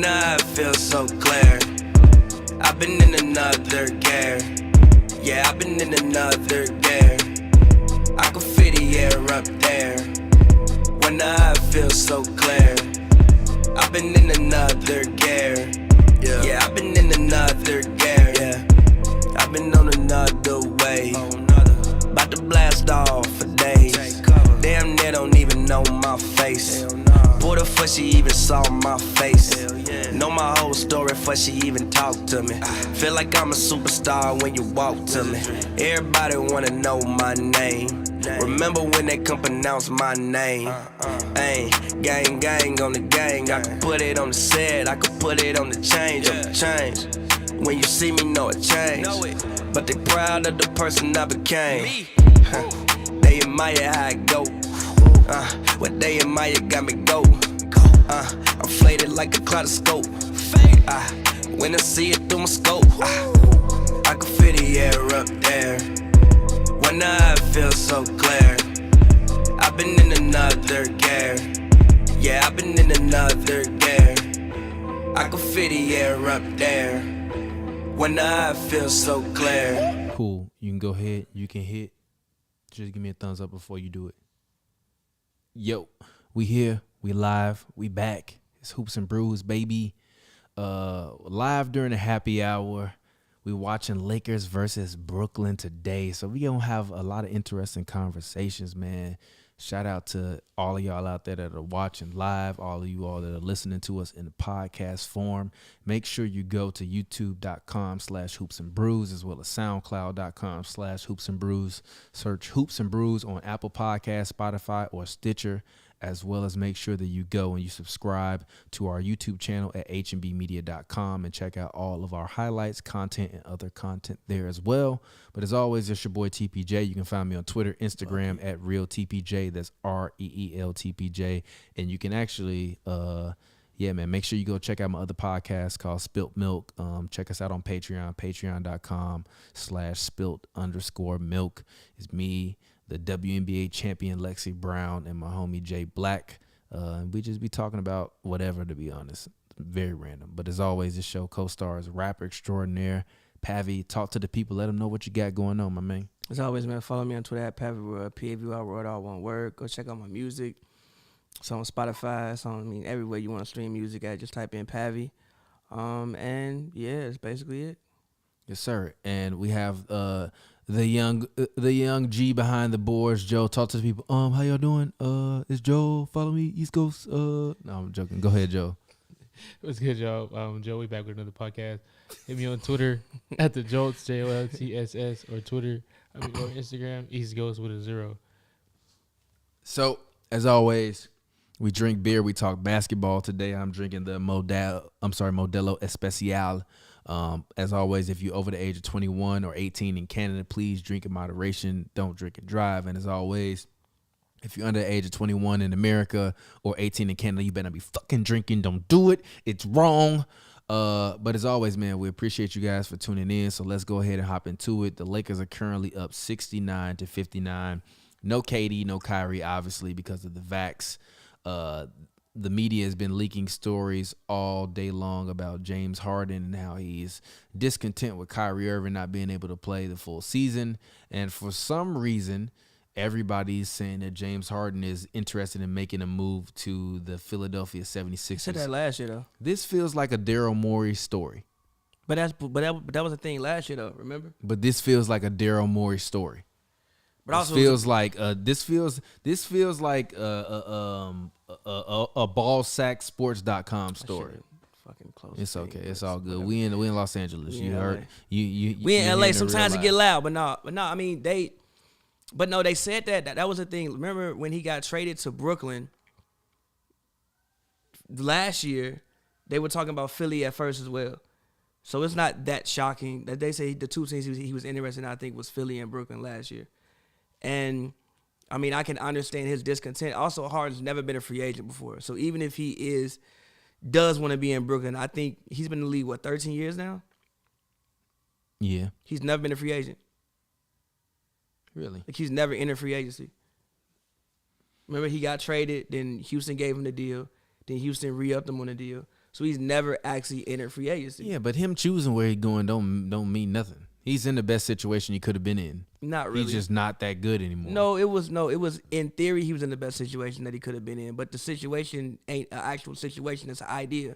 When I feel so clear, I've been in another gear. Yeah, I've been in another gear. I can feel the air up there. When I feel so clear, I've been in another gear. Yeah, I've been in another gear. Yeah, I've been on another wave. About to blast off for days. Damn, they don't even know my face. Pull the fuck she even saw my face. Know my whole story before she even talk to me. Feel like I'm a superstar when you walk to me. Everybody wanna know my name. Remember when they come pronounce my name? Ayy, gang, gang on the gang. I can put it on the set, I can put it on the change. When you see me, know it changed. But they proud of the person I became. They admire how I go. What they admire got me go. I'm faded like a kaleidoscope. When I see it through my scope, I can feel the air up there. When I feel so clear, I've been in another gear. Yeah, I've been in another gear. I can feel the air up there. When I feel so clear. Cool. You can go ahead. You can hit. Just give me a thumbs up before you do it. Yo, we here. We live. We back. It's Hoops and Brews, baby. Live during the happy hour. We watching Lakers versus Brooklyn today. So we gonna have a lot of interesting conversations, man. Shout out to all of y'all out there that are watching live, all of you all that are listening to us in the podcast form. Make sure you go to youtube.com/hoopsandbrews as well as soundcloud.com/hoopsandbrews. Search Hoops and Brews on Apple Podcasts, Spotify, or Stitcher, as well as make sure that you go and you subscribe to our YouTube channel at HNBmedia.com and check out all of our highlights, content, and other content there as well. But as always, it's your boy TPJ. You can find me on Twitter, Instagram at RealTPJ. That's REELTPJ. And you can actually, make sure you go check out my other podcast called Spilt Milk. Check us out on Patreon, patreon.com/spilt_milk. It's me, the WNBA champion Lexi Brown, and my homie Jay Black. And we just be talking about whatever, to be honest. Very random. But as always, this show co-stars rapper extraordinaire Pavy. Talk to the people. Let them know what you got going on, my man. As always, man, follow me on Twitter at Pavy, Pavy, all one word. Go check out my music. It's on Spotify. It's on, everywhere you want to stream music at. Just type in Pavy. And yeah, that's basically it. Yes, sir. And we have the young G behind the boards, Joe. Talk to the people. How y'all doing? It's Joe. Follow me, East Coast. No, I'm joking. Go ahead, Joe. What's good, y'all? Joe, we back with another podcast. Hit me on Twitter at the Jolts, JOLTSS, or Twitter, or Instagram, East Coast with a 0. So, as always, we drink beer. We talk basketball today. I'm drinking the Modelo Especial. As always, if you're over the age of 21 or 18 in Canada, please drink in moderation. Don't drink and drive. And as always, if you're under the age of 21 in America or 18 in Canada, you better not be fucking drinking. Don't do it. It's wrong. But as always, man, we appreciate you guys for tuning in. So let's go ahead and hop into it. The Lakers are currently up 69-59. No KD, no Kyrie, obviously, because of the vax. The media has been leaking stories all day long about James Harden and how he's discontent with Kyrie Irving not being able to play the full season. And for some reason, everybody's saying that James Harden is interested in making a move to the Philadelphia 76ers. I said that last year, though. This feels like a Daryl Morey story. But that was a thing last year, though, remember? But this feels like a Daryl Morey story. But also feels like this feels like a ballsacksports.com story. Fucking close. It's okay. It's all good. We in Los Angeles. You heard you. We in LA. Sometimes it get loud, but no. They said that was the thing. Remember when he got traded to Brooklyn last year? They were talking about Philly at first as well. So it's not that shocking that they say the two teams he was interested in, I think, was Philly and Brooklyn last year. And, I can understand his discontent. Also, Harden's never been a free agent before. So even if he does want to be in Brooklyn, I think he's been in the league, 13 years now? Yeah. He's never been a free agent. Really? Like, he's never entered free agency. Remember, he got traded, then Houston gave him the deal. Then Houston re-upped him on the deal. So he's never actually entered free agency. Yeah, but him choosing where he's going don't mean nothing. He's in the best situation he could have been in. Not really. He's just not that good anymore. No, it was in theory he was in the best situation that he could have been in, but the situation ain't an actual situation. It's an idea.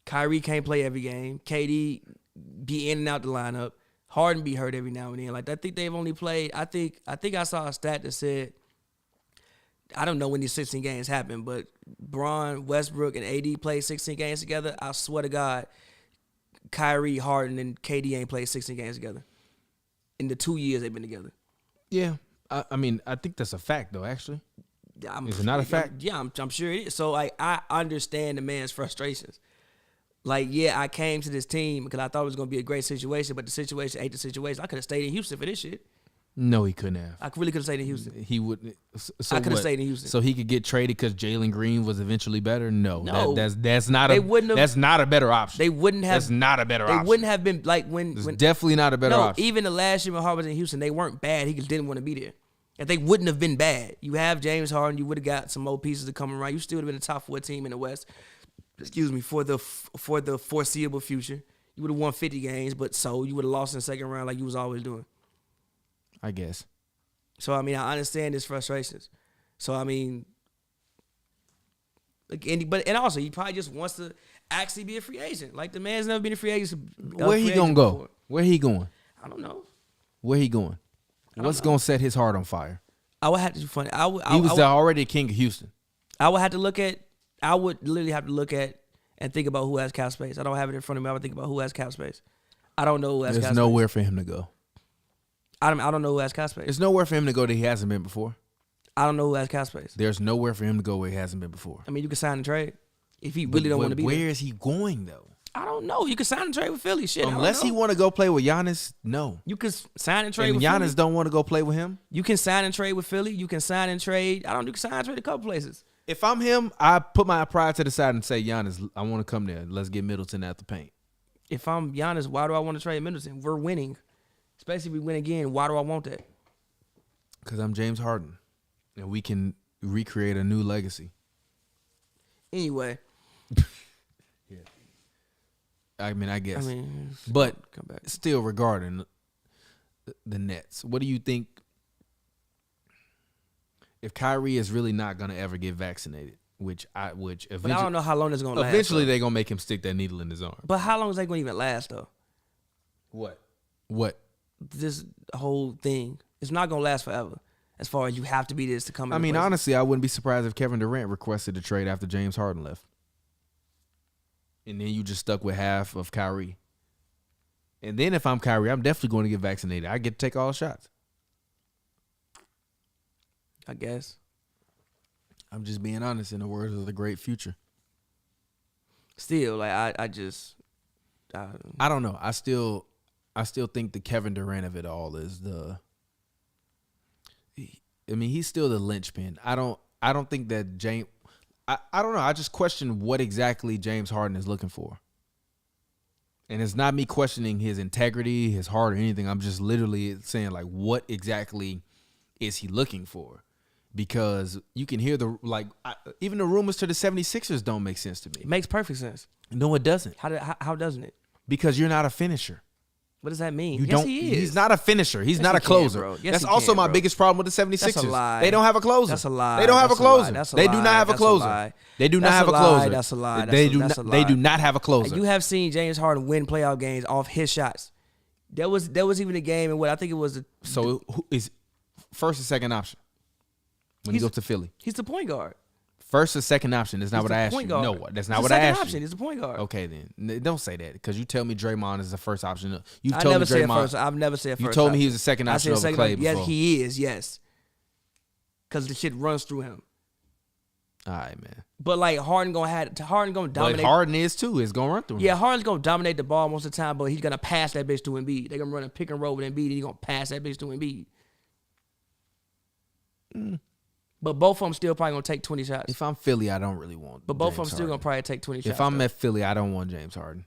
Kyrie can't play every game. KD be in and out the lineup. Harden be hurt every now and then. Like I think they've only played. I think I saw a stat that said, I don't know when these 16 games happened, but Bron, Westbrook, and AD played 16 games together. I swear to God, Kyrie, Harden, and KD ain't played 16 games together in the 2 years they've been together. Yeah, I mean, I think that's a fact, though. Actually, is it not a fact? Yeah, I'm sure it is. So like, I understand the man's frustrations. Like, yeah, I came to this team because I thought it was gonna be a great situation, but the situation ain't the situation. I could have stayed in Houston for this shit. No, he couldn't have. I really could have stayed in Houston. He wouldn't. So I could have what? stayed in Houston. So he could get traded because Jalen Green was eventually better. No, No. that's not They a wouldn't have- that's not a better option. They wouldn't have. That's not a better They option. wouldn't have been like when It's definitely not a better no, option. even the last year when Harden was in Houston, they weren't bad. He just didn't want to be there. If they wouldn't have been bad, you have James Harden, you would have got some more pieces to come around. You still would have been a top 4 team in the West. Excuse me, for the foreseeable future. You would have won 50 games, but so you would have lost in the second round like you was always doing. I guess. So I mean, I understand his frustrations. So I mean, like, and also he probably just wants to actually be a free agent. Like the man's never been a free agent. Where he gonna go? Before. Where he going? I don't know. Where he going? What's gonna set his heart on fire? I would have to do funny. He was already the king of Houston. I would have to look at. I would literally have to look at and think about who has cap space. I don't have it in front of me. I would think about who has cap space. I don't know who has cap There's space. nowhere for him to go. I don't know who has cap space. There's nowhere for him to go that he hasn't been before. I don't know who has cap space. There's nowhere for him to go where he hasn't been before. I mean, you can sign and trade if he really don't want to be Where there. is he going though? I don't know. You can sign and trade with Philly. Shit. Unless he want to go play with Giannis, no. You can sign and trade And with Giannis Philly. don't want to go play with him. You can sign and trade with Philly. You can sign and trade. You can sign and trade a couple places. If I'm him, I put my pride to the side and say, Giannis, I want to come there. Let's get Middleton out the paint. If I'm Giannis, why do I want to trade Middleton? We're winning. Especially if we win again. Why do I want that? Because I'm James Harden, and we can recreate a new legacy. Anyway. I mean, I guess. Come but back. still, regarding the Nets, what do you think if Kyrie is really not going to ever get vaccinated? Which eventually, But I don't know how long it's going to last. Eventually, though. they're going to make him stick that needle in his arm. But how long is that going to even last, though? What? This whole thing. It's not going to last forever. As far as you have to be this to come in. I mean, place. honestly, I wouldn't be surprised if Kevin Durant requested a trade after James Harden left. And then you just stuck with half of Kyrie. And then if I'm Kyrie, I'm definitely going to get vaccinated. I get to take all the shots. I guess. I'm just being honest in the words of the great Future. Still, like, I don't know. I still think the Kevin Durant of it all is he's still the linchpin. I don't think that James. I don't know. I just question what exactly James Harden is looking for. And it's not me questioning his integrity, his heart, or anything. I'm just literally saying, like, what exactly is he looking for? Because you can hear even the rumors to the 76ers don't make sense to me. It makes perfect sense. No, it doesn't. How doesn't it? Because you're not a finisher. What does that mean? You Yes, don't. he is. He's not a finisher. He's Yes, not he a can, closer. bro. Yes, That's he also can, my bro. biggest problem with the 76ers. That's a lie. They don't have a closer. That's a lie. They don't have a That's a lie. closer. That's a They do lie. not have a That's a closer. lie. They do not That's have a a lie. closer. That's a lie. They do That's not. a They lie. do not have a closer. You have seen James Harden win playoff games off his shots. There was even a game in what I think it was. So who is first or second option when you go to Philly? He's the point guard. First or second option is not He's what the I asked you. point guard. No, that's not He's what the I second asked option. you. He's the point guard. Okay, then don't say that because you tell me Draymond is the first option. You've I told never me said Draymond. first. I've never said first. You told me option. he was the second I option said over second Clay option. before. Yes, he is. Yes, because the shit runs through him. All right, man. But like Harden gonna But dominate. Harden is too. It's gonna run through him. Yeah, Harden's gonna dominate the ball most of the time, but he's gonna pass that bitch to Embiid. They're gonna run a pick and roll with Embiid, and he's gonna pass that bitch to Embiid. But both of them still probably gonna take 20 shots. If I'm Philly, I don't really want. But both of them James still gonna Harden. probably take 20 shots. If I'm though. at Philly, I don't want James Harden.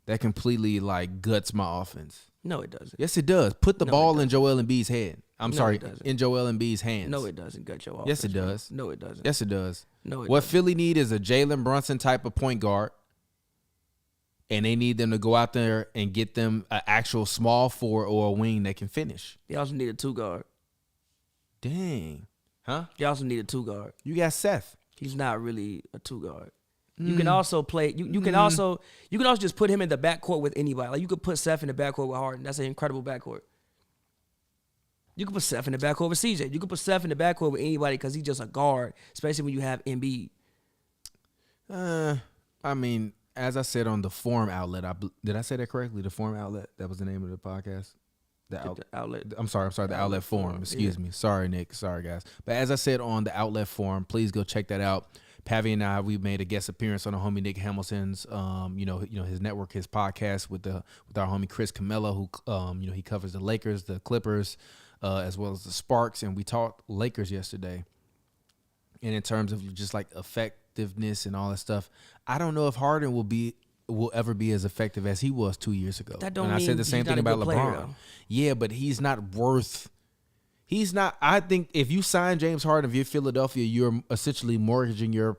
That completely guts my offense. No, it doesn't. Yes, it does. Put the No, it ball in Joel Embiid's head. I'm No, sorry, it doesn't. in Joel Embiid's hands. No, it doesn't gut your offense. Yes, it bro. does. No, it doesn't. Yes, it does. No, it What doesn't. Philly need is a Jalen Brunson type of point guard, and they need them to go out there and get them an actual small forward or a wing that can finish. They also need a 2-guard. Dang. Huh? They also need a 2-guard. You got Seth. He's not really a 2-guard. You can also play. You can also just put him in the backcourt with anybody. Like you could put Steph in the backcourt with Harden. That's an incredible backcourt. You can put Steph in the backcourt with CJ. You can put Steph in the backcourt with anybody because he's just a guard, especially when you have Embiid. I mean, as I said on the Forum outlet, did I say that correctly? The Forum outlet. That was the name of the podcast. The outlet. I'm sorry. The Outlet Forum. Excuse me. Sorry, Nick. Sorry, guys. But as I said on the Outlet Forum, please go check that out. Pavy and I, we made a guest appearance on the homie Nick Hamilton's, his network, his podcast with our homie Chris Camella, who, he covers the Lakers, the Clippers, as well as the Sparks, and we talked Lakers yesterday. And in terms of just like effectiveness and all that stuff, I don't know if Harden will ever be as effective as he was 2 years ago. That don't and I mean said the same he's not thing a about good player, LeBron. though. Yeah, but he's not worth. He's not. I think if you sign James Harden, if you're Philadelphia, you're essentially mortgaging your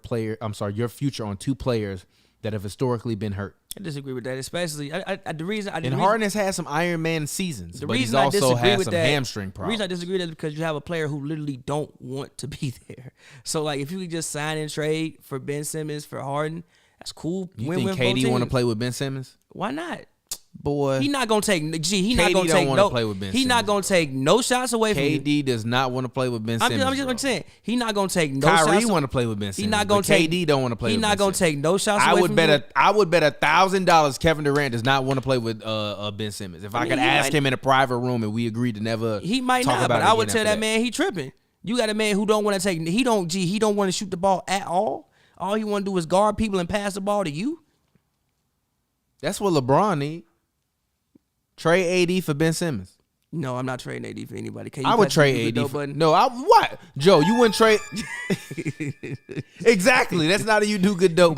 future on two players that have historically been hurt. I disagree with that, especially Harden has had some Iron Man seasons, but he's reason I also disagree had with some that- hamstring The reason I problems. disagree with that is because you have a player who literally don't want to be there. So like, if you could just sign and trade for Ben Simmons for Harden, that's cool. You Win-win think for both KD want to teams. play with Ben Simmons? Why not? Boy, He not gonna take. He not KD gonna don't take wanna no. play with Ben He not Simmons, gonna take no shots away from you. KD does not want to play with Ben Simmons. I'm just saying he not gonna take no Kyrie shots. want to play with Ben Simmons. He not gonna but take. KD don't want to play. He with not Ben gonna Simmons. take no shots I away would from bet you. $1,000 Kevin Durant does not want to play with Ben Simmons. If I mean, could he ask might- him in a private room and we agreed to never, He might talk not, about but it I would again tell after that man he tripping. You got a man who don't want to take. He don't want to shoot the ball at all. All he want to do is guard people and pass the ball to you. That's what LeBron need. Trade AD for Ben Simmons. No, I'm not trading AD for anybody. Can you I would press the trade good AD dope for button? no. What? Joe, you wouldn't trade. Exactly. That's not a you do good dope.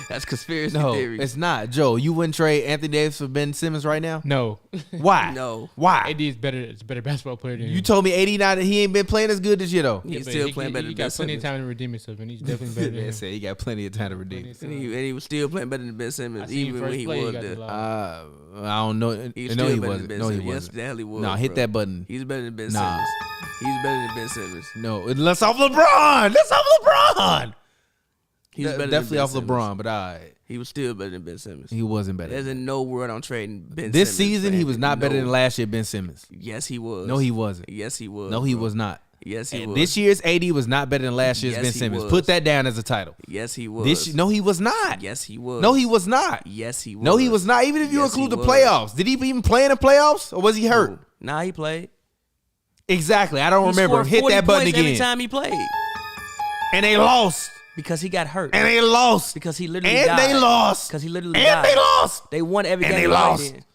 That's conspiracy No, theory. it's not. Joe, you wouldn't trade Anthony Davis for Ben Simmons right now? No. Why? No. Why? AD is better. It's a better basketball player than You him. told me 89 that he ain't been playing as good this year though. He's but still playing better He than got Ben plenty of Simmons. time to redeem himself, and he's definitely better than They him. said he got plenty of time to redeem. And he was still playing better than Ben I Simmons, seen even first when he play, was got there. the lob. I don't know. He's No, still he better wasn't. than Ben No, he Simmons. Yes, wasn't. the hell he was. Nah, hit bro. that button. He's better than Ben Nah. Simmons. He's better than Ben Simmons. No, let's off LeBron. Let's off LeBron. He's better than Definitely Ben off Simmons. LeBron, but He was still better than Ben Simmons. he wasn't better. There's no word on trading Ben This Simmons. season, he was man. not better No. than last year Ben Simmons. Yes, he was. No, he wasn't. Yes, he was. No, he bro. was not. Yes, he And was. this year's AD was not better than last year's Yes, Ben he Simmons. was. Put that down as a title. Yes, he was. No, he was not. Yes, he was. No, he was not. Yes, he was. No, he was not. Even if you Yes, he include the was. playoffs, did he even play in the playoffs or was he hurt? Nah, he played. Exactly. I don't He remember. scored Hit 40 that button points every again. time he played And they lost. because he got hurt. And they lost. Because he literally And died. they lost. Because he literally And died. they lost. They won every And game they he lost. played in.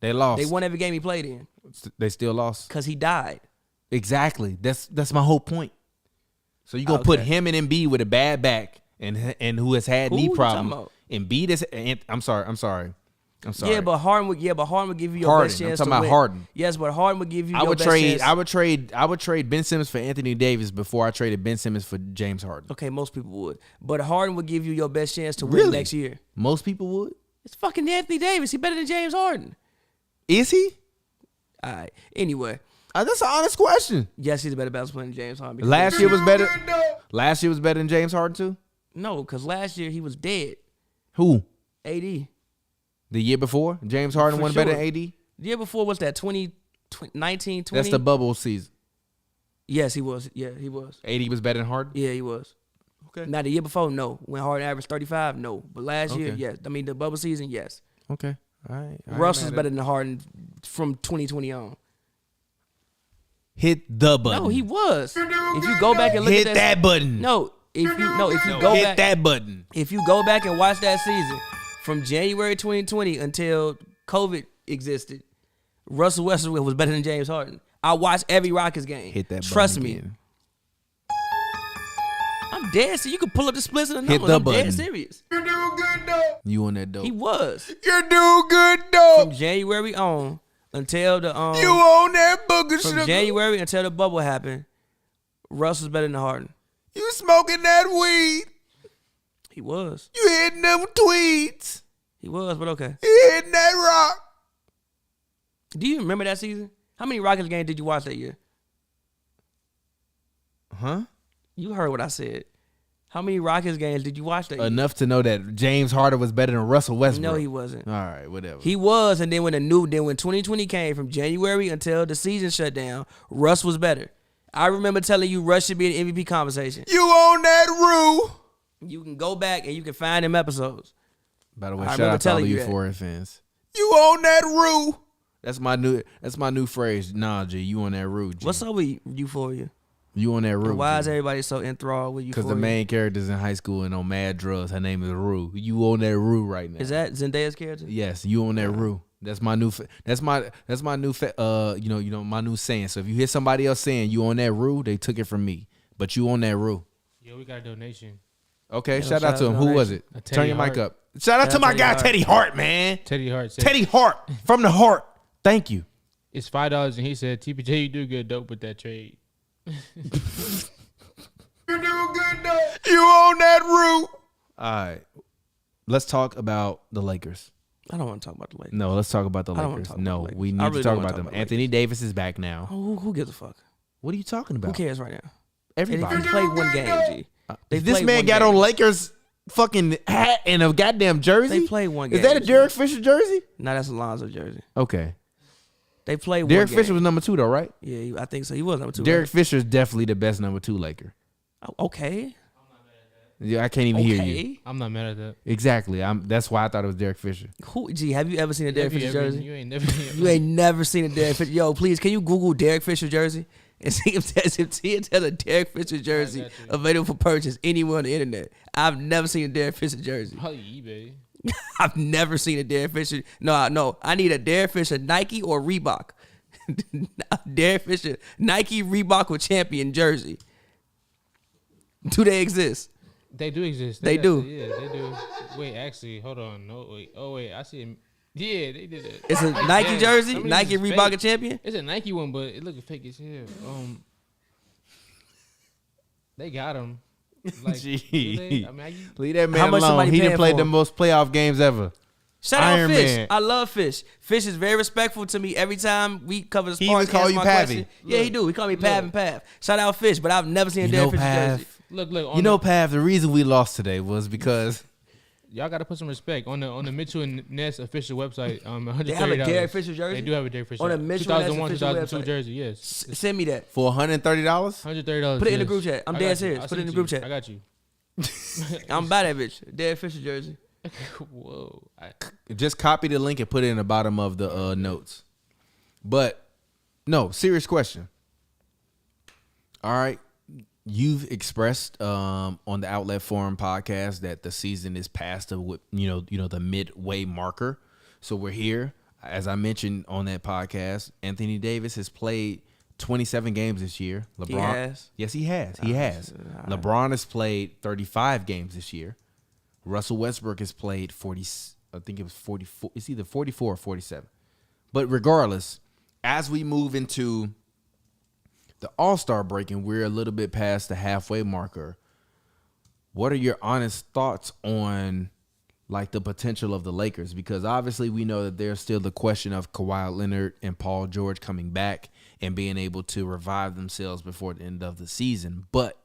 They lost. They won every game he played in They still lost. because he died. Exactly. That's my whole point. So you gonna put Okay. him and Embiid with a bad back and who has had Who knee you talking problems. about? Embiid is. I'm sorry. Yeah, but Harden would give you your Harden. best I'm chance talking to about win. Harden. Yes, but Harden would give you I your would best trade. chance. I would trade Ben Simmons for Anthony Davis before I traded Ben Simmons for James Harden. Okay, most people would. But Harden would give you your best chance to Really? win next year. Most people would. It's fucking Anthony Davis. He better than James Harden. Is he? All right. Anyway, That's an honest question. yes, he's a better basketball player than James Harden. because- Last year was better. Last year was better than James Harden too. No, because last year he was dead. Who? AD. The year before, James Harden For won better sure. than AD. The year before was that 19, 20? That's the bubble season. Yes, he was. Yeah, he was. AD was better than Harden. Yeah, he was. Okay. Now the year before, no. When Harden averaged 35, no. But last year, Okay. yes. I mean, the bubble season, yes. Okay. All right. Russ is better than Harden from 2020 on. Hit the button. No, he was. If you go back and look hit at that button. No, if you go hit back, that button. if you go back and watch that season from January 2020 until COVID existed, Russell Westbrook was better than James Harden. I watched every Rockets game. Hit that. Trust button me. again. I'm dead serious. You can pull up the splits of the Hit numbers. the I'm button. dead serious. You do good dope. You on that dope. He was. You do good From dope. January on until the You on that booger from sugar. January until the bubble happened, Russ was better than Harden. You smoking that weed. He was. You hitting them tweets. He was, but okay. You hitting that rock. Do you remember that season? How many Rockets games did you watch that year? Huh? You heard what I said. How many Rockets games did you watch that year? Enough to know that James Harden was better than Russell Westbrook. No, he wasn't. All right, whatever. He was, and then when 2020 came from January until the season shut down, Russ was better. I remember telling you Russ should be an MVP conversation. You on that rule. You can go back and you can find them episodes. By the way, I shout remember out to all telling of you you that. foreign fans. You on that rule. That's my new phrase. Nah, G, you on that rule, G. What's up with Euphoria? You on that rule. Why G. is everybody so enthralled with Euphoria? Because the main character's in high school and on mad drugs. Her name is Rue. You on that Rue right now. Is that Zendaya's character? Yes, you on that Rue. That's my new. My new saying. So if you hear somebody else saying you on that Rue, they took it from me. But you on that Rue. Yo, we got a donation. Okay, Yeah, shout out to him. Who was it? Teddy Turn your mic Hart. up. Shout out to my Teddy guy Hart. Teddy Hart, man. Teddy Hart said Teddy Hart from the heart. Thank you. it's $5, and he said, "TPJ, you do good dope with that trade." You do good though. You on that Rue. All right. Let's talk about the Lakers. I don't want to talk about the Lakers. No, let's talk about the I don't wanna Lakers. talk about No, the Lakers. we I need really to don't talk wanna about talk them. about the Anthony Davis is back now. Who gives a fuck? What are you talking about? Who cares right now? Everybody. They played one game, G. They This played man one got game. on Lakers fucking hat and a goddamn jersey. They played one game. Is that a G. Derek Fisher jersey? No, that's Alonzo jersey. Okay. They played Derek one game. Fisher was number 2 though, right? Yeah, I think so. He was number 2. Derek Fisher is definitely the best number 2 Laker. right? Okay. Yeah, I can't even hear you. Okay. I'm not mad at that. Exactly. That's why I thought it was Derek Fisher. G, have you ever seen a Derek Fisher jersey? You ain't never. You ain't never seen a Derek Fisher. Yo, please, can you Google Derek Fisher jersey and see if there's a Derek Fisher jersey got you. available for purchase anywhere on the internet? I've never seen a Derek Fisher jersey. Probably eBay. I've never seen a Derek Fisher. No. I need a Derek Fisher Nike or Reebok. Derek Fisher Nike, Reebok, or Champion jersey. Do they exist? They do exist. They do. Yeah, they do. Wait, actually, hold on. No, wait. Oh, wait. I see him. Yeah, they did it. It's a Nike Yeah, jersey, some of these Nike, is Reebok, fake. or Champion. It's a Nike one, but it looks fake as hell. They got him. Like, do they? I mean, Leave that How man much alone. somebody He didn't paying play for the him? most playoff games ever. Shout Iron out Fish. Man. I love Fish. Fish is very respectful to me every time we cover the He sport. even call you Pavy. Yeah, he do. He call me Pav and Pav. Shout out Fish, but I've never seen a Derek Fisher jersey. look. On You know, the, Pav, the reason we lost today was because y'all got to put some respect on the Mitchell and Ness official website. $130. They have a Derek Fisher jersey? They do have a Derek Fisher. On the Mitchell and Ness 2001, official 2002 website? jersey. Yes, Send me that. for $130, $130. Put it in the yes. group chat. I'm I dead got you. serious. I'll Put it in send the to group you. chat. I got you. I'm by that bitch. Derek Fisher jersey. Whoa. just copy the link and put it in the bottom of the notes. But no, serious question. All right, you've expressed on the Outlet Forum podcast that the season is past the the midway marker. So we're here. As I mentioned on that podcast, Anthony Davis has played 27 games this year. LeBron, has? yes, he has. He has. LeBron has played 35 games this year. Russell Westbrook has played 40. I think it was 44. It's either 44 or 47. But regardless, as we move into the All-Star break and we're a little bit past the halfway marker, what are your honest thoughts on like the potential of the Lakers? Because obviously we know that there's still the question of Kawhi Leonard and Paul George coming back and being able to revive themselves before the end of the season. But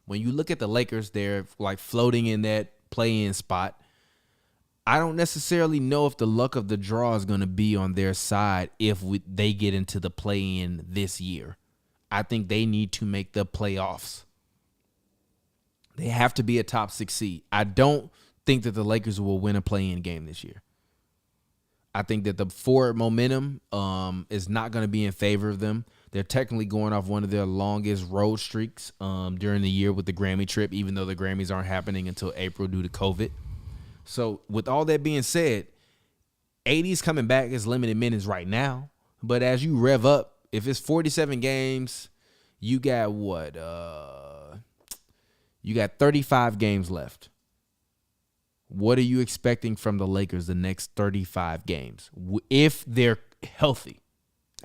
when you look at the Lakers, they're like floating in that play-in spot. I don't necessarily know if the luck of the draw is going to be on their side if they get into the play-in this year. I think they need to make the playoffs. They have to be a top 6 seed. I don't think that the Lakers will win a play-in game this year. I think that the forward momentum is not going to be in favor of them. They're technically going off one of their longest road streaks during the year with the Grammy trip, even though the Grammys aren't happening until April due to COVID. So with all that being said, 80's coming back as limited minutes right now. But as you rev up, if it's 47 games, you got what? You got 35 games left. What are you expecting from the Lakers the next 35 games? If they're healthy.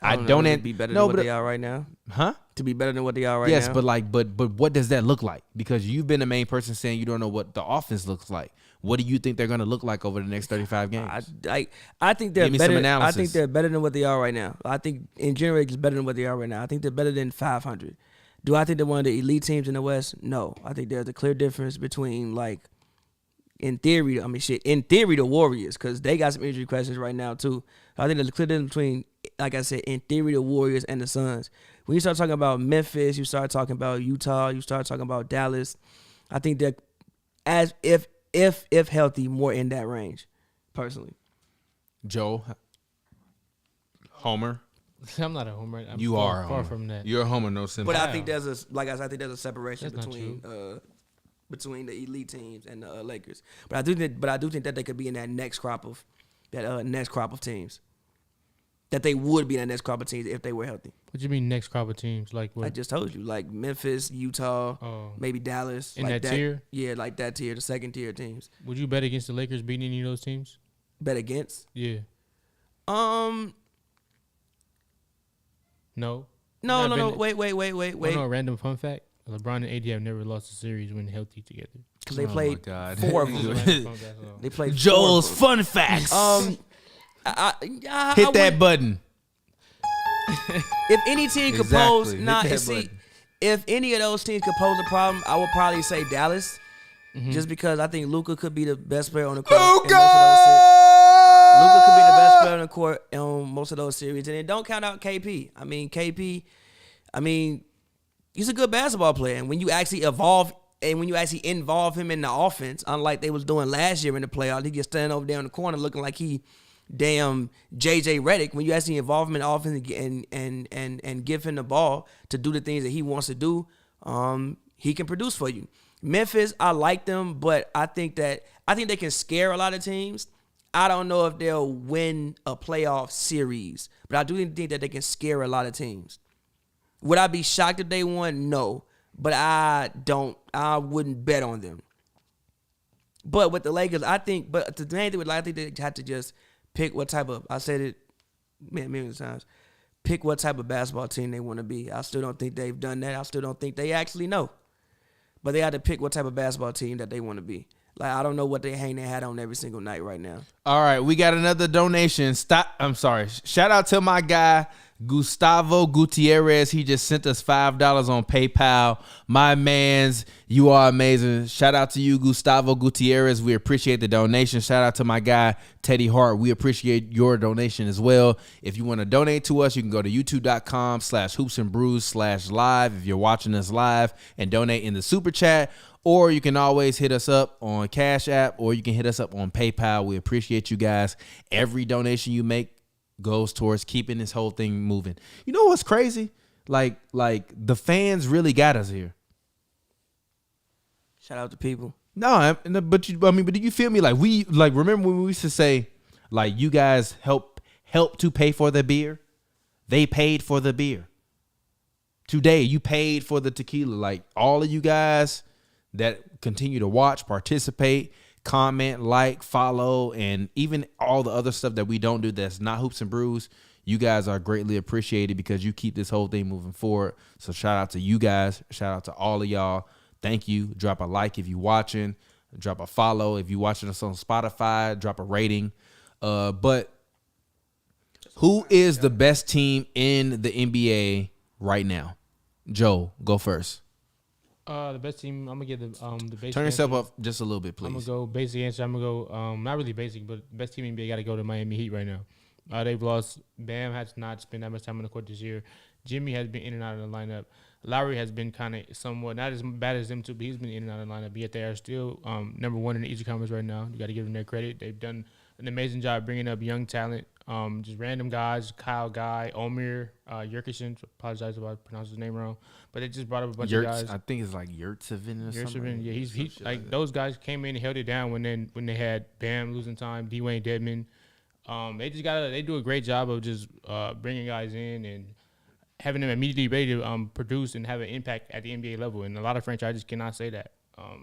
I know, don't to be better than what they are right now. Huh? To be better than what they are right now. Yes, but what does that look like? Because you've been the main person saying you don't know what the offense looks like. What do you think they're going to look like over the next 35 games? I think they're Give me better. some analysis. I think they're better than what they are right now. I think in general it's better than what they are right now. I think they're better than 500. Do I think they're one of the elite teams in the West? No. I think there's a clear difference between in theory, the Warriors, because they got some injury questions right now too. I think there's a clear difference between, like I said, in theory, the Warriors and the Suns. When you start talking about Memphis, you start talking about Utah, you start talking about Dallas. I think they're as if healthy, more in that range, personally. Joe, Homer. I'm not a homer. I'm You far, are a far homer. from that. You're a homer, no sympathy. But I think there's a separation That's not between the elite teams and the Lakers. But I do think that they could be in that next crop of teams. That they would be in that next crop of teams if they were healthy. What do you mean next crop of teams? Like what? I just told you, like Memphis, Utah, maybe Dallas. In like that tier? Yeah, like that tier, the second tier teams. Would you bet against the Lakers beating any of those teams? Bet against? Yeah. No. No. Wait. Oh, no, a random fun fact. LeBron and AD have never lost a series when healthy together. Because they Oh, played my God. 4 of them. They played Joel's 4 of them. fun facts. I Hit that button. If any team could Exactly. pose, Hit that see, button. if any of those teams could pose a problem, I would probably say Dallas, just because I think Luka could be the best player on the court. Luka could be the best player on the court on most of those series, and then don't count out KP. I mean, he's a good basketball player, and when you actually involve him in the offense, unlike they was doing last year in the playoffs, he gets standing over there in the corner looking like he damn JJ Redick. When you actually involve him in the offense and give him the ball to do the things that he wants to do, he can produce for you. Memphis, I like them, but I think they can scare a lot of teams. I don't know if they'll win a playoff series, but I do think that they can scare a lot of teams. Would I be shocked if they won? No, but I wouldn't bet on them. But with the Lakers, I think the main thing I think they have to just pick what type of, I said it many times, pick what type of basketball team they want to be. I still don't think they've done that. I still don't think they actually know. But they have to pick what type of basketball team that they want to be. Like, I don't know what they hang their hat on every single night right now. All right, we got another donation. Shout out to my guy, Gustavo Gutierrez. He just sent us $5 on PayPal. My mans, you are amazing. Shout out to you, Gustavo Gutierrez. We appreciate the donation. Shout out to my guy, Teddy Hart. We appreciate your donation as well. If you want to donate to us, you can go to youtube.com/HoopsNBrews/live if you're watching us live and donate in the super chat. Or you can always hit us up on Cash App, or you can hit us up on PayPal. We appreciate you guys. Every donation you make goes towards keeping this whole thing moving. You know what's crazy? Like the fans really got us here. Shout out to people. No, but do you feel me? Remember when we used to say, like, you guys help to pay for the beer? They paid for the beer. Today, you paid for the tequila. Like, all of you guys that continue to watch, participate, comment, like, follow, and even all the other stuff that we don't do that's not Hoops and Brews, you guys are greatly appreciated because you keep this whole thing moving forward. So shout out to you guys. Shout out to all of y'all. Thank you. Drop a like if you're watching. Drop a follow. If you're watching us on Spotify, drop a rating. But who is the best team in the NBA right now? Joe, go first. The best team, I'm gonna give the basic. Turn yourself answer. up just a little bit, please. I'm gonna go basic answer. I'm gonna go not really basic, but best team in NBA got to go to Miami Heat right now. They've lost. Bam has not spent that much time on the court this year. Jimmy has been in and out of the lineup. Lowry has been kind of somewhat not as bad as them two, but he's been in and out of the lineup. But yet they are still number one in the Eastern Conference right now. You got to give them their credit. They've done an amazing job bringing up young talent, just random guys, Kyle Guy, Omer, Yurkison. Apologize if I pronounced his name wrong, but they just brought up a bunch of guys. I think it's like Yurtsevin or something. Yeah, he's like those guys came in and held it down when they had Bam losing time, Dwayne Dedman. They do a great job of just bringing guys in and having them immediately ready to produce and have an impact at the NBA level. And a lot of franchises cannot say that.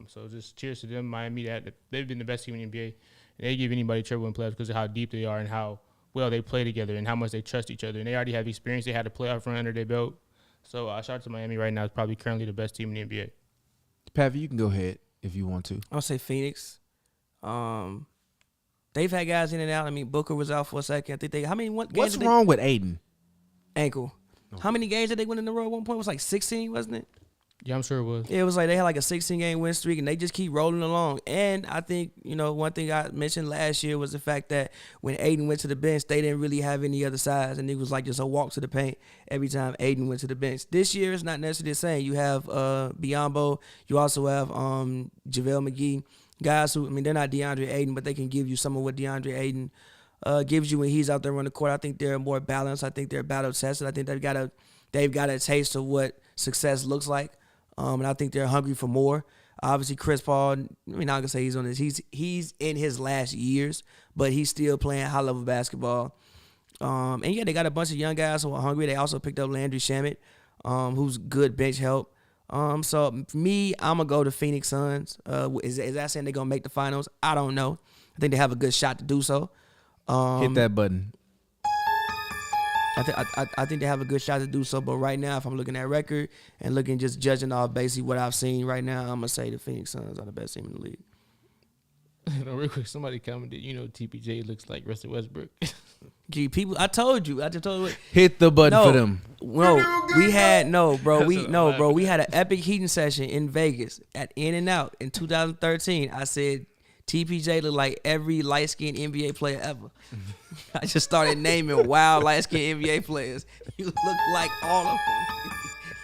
So just cheers to them. Miami, they've been the best team in the NBA. They give anybody trouble in playoffs because of how deep they are and how well they play together and how much they trust each other. And they already have experience. They had a playoff run under their belt. So shout out to Miami right now. It's probably currently the best team in the NBA. Pavy, you can go ahead if you want to. I'll say Phoenix. They've had guys in and out. I mean, Booker was out for a second. I think how many games What's did they wrong with Aiden? ankle? How many games did they win in a row at one point? It was like 16, wasn't it? Yeah, I'm sure it was. Yeah, it was like they had like a 16-game win streak, and they just keep rolling along. And I think, one thing I mentioned last year was the fact that when Aiden went to the bench, they didn't really have any other size, and it was like just a walk to the paint every time Aiden went to the bench. This year, it's not necessarily the same. You have Biyombo. You also have JaVale McGee. Guys who, they're not DeAndre Ayton, but they can give you some of what DeAndre Ayton gives you when he's out there on the court. I think they're more balanced. I think they're battle tested. I think they've got a taste of what success looks like. And I think they're hungry for more. Obviously, Chris Paul, not gonna say he's on this. He's in his last years, but he's still playing high level basketball. And yeah, they got a bunch of young guys who are hungry. They also picked up Landry Shamet, who's good bench help. So for me, I'm gonna go to Phoenix Suns. Is that saying they're gonna make the finals? I don't know. I think they have a good shot to do so. Hit that button. I think they have a good shot to do so, but right now, if I'm looking at record and just judging off basically what I've seen right now, I'm gonna say the Phoenix Suns are the best team in the league. Real quick, somebody commented, TPJ looks like Russell Westbrook. Gee, people, I told you. Hit the button for them. No, we had We had an epic heating session in Vegas at In and Out in 2013. I said TPJ looked like every light-skinned NBA player ever. I just started naming wild light-skinned NBA players. You look like all of them.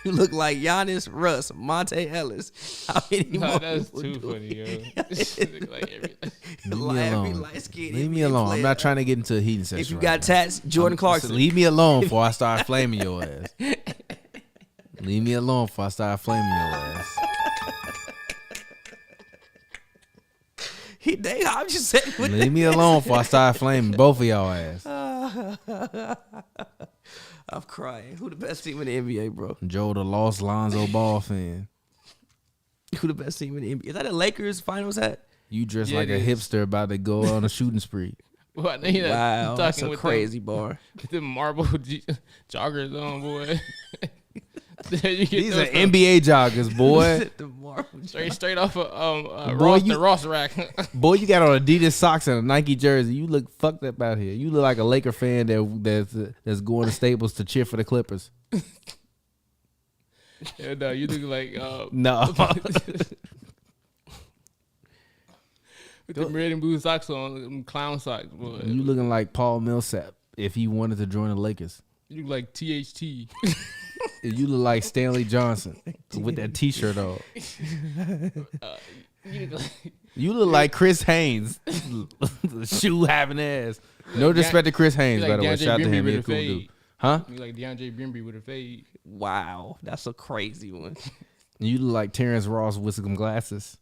You look like Giannis, Russ, Monte Ellis. How many more that's people too do funny, yo. it? Leave me alone. I'm not trying to get into a heating session. If you got tats, Jordan Clarkson. Leave me alone before I start flaming your ass. Leave me alone before I start flaming your ass. I'm just saying. Leave me alone before I start flaming both of y'all ass. I'm crying. Who the best team in the NBA, bro? Joe, the lost Lonzo Ball fan. Who the best team in the NBA? Is that a Lakers finals hat? You dress like a hipster about to go on a shooting spree. Well, wow, that's a crazy bar. With the marble joggers on, boy. These are NBA joggers, boy. straight off boy, the Ross rack. Boy, you got on Adidas socks and a Nike jersey. You look fucked up out here. You look like a Laker fan that's going to Staples to cheer for the Clippers. Yeah, no, you look like no. With the red and blue socks on, them clown socks, boy. You looking like Paul Millsap if he wanted to join the Lakers. You look like THT. You look like Stanley Johnson with that T-shirt on. You look like Chris Haynes, shoe having ass. No disrespect to Chris Haynes, by the way. Shout out to him. He's a cool dude. Huh? You like DeAndre Brimby with a fade. Wow, that's a crazy one. You look like Terrence Ross with some glasses.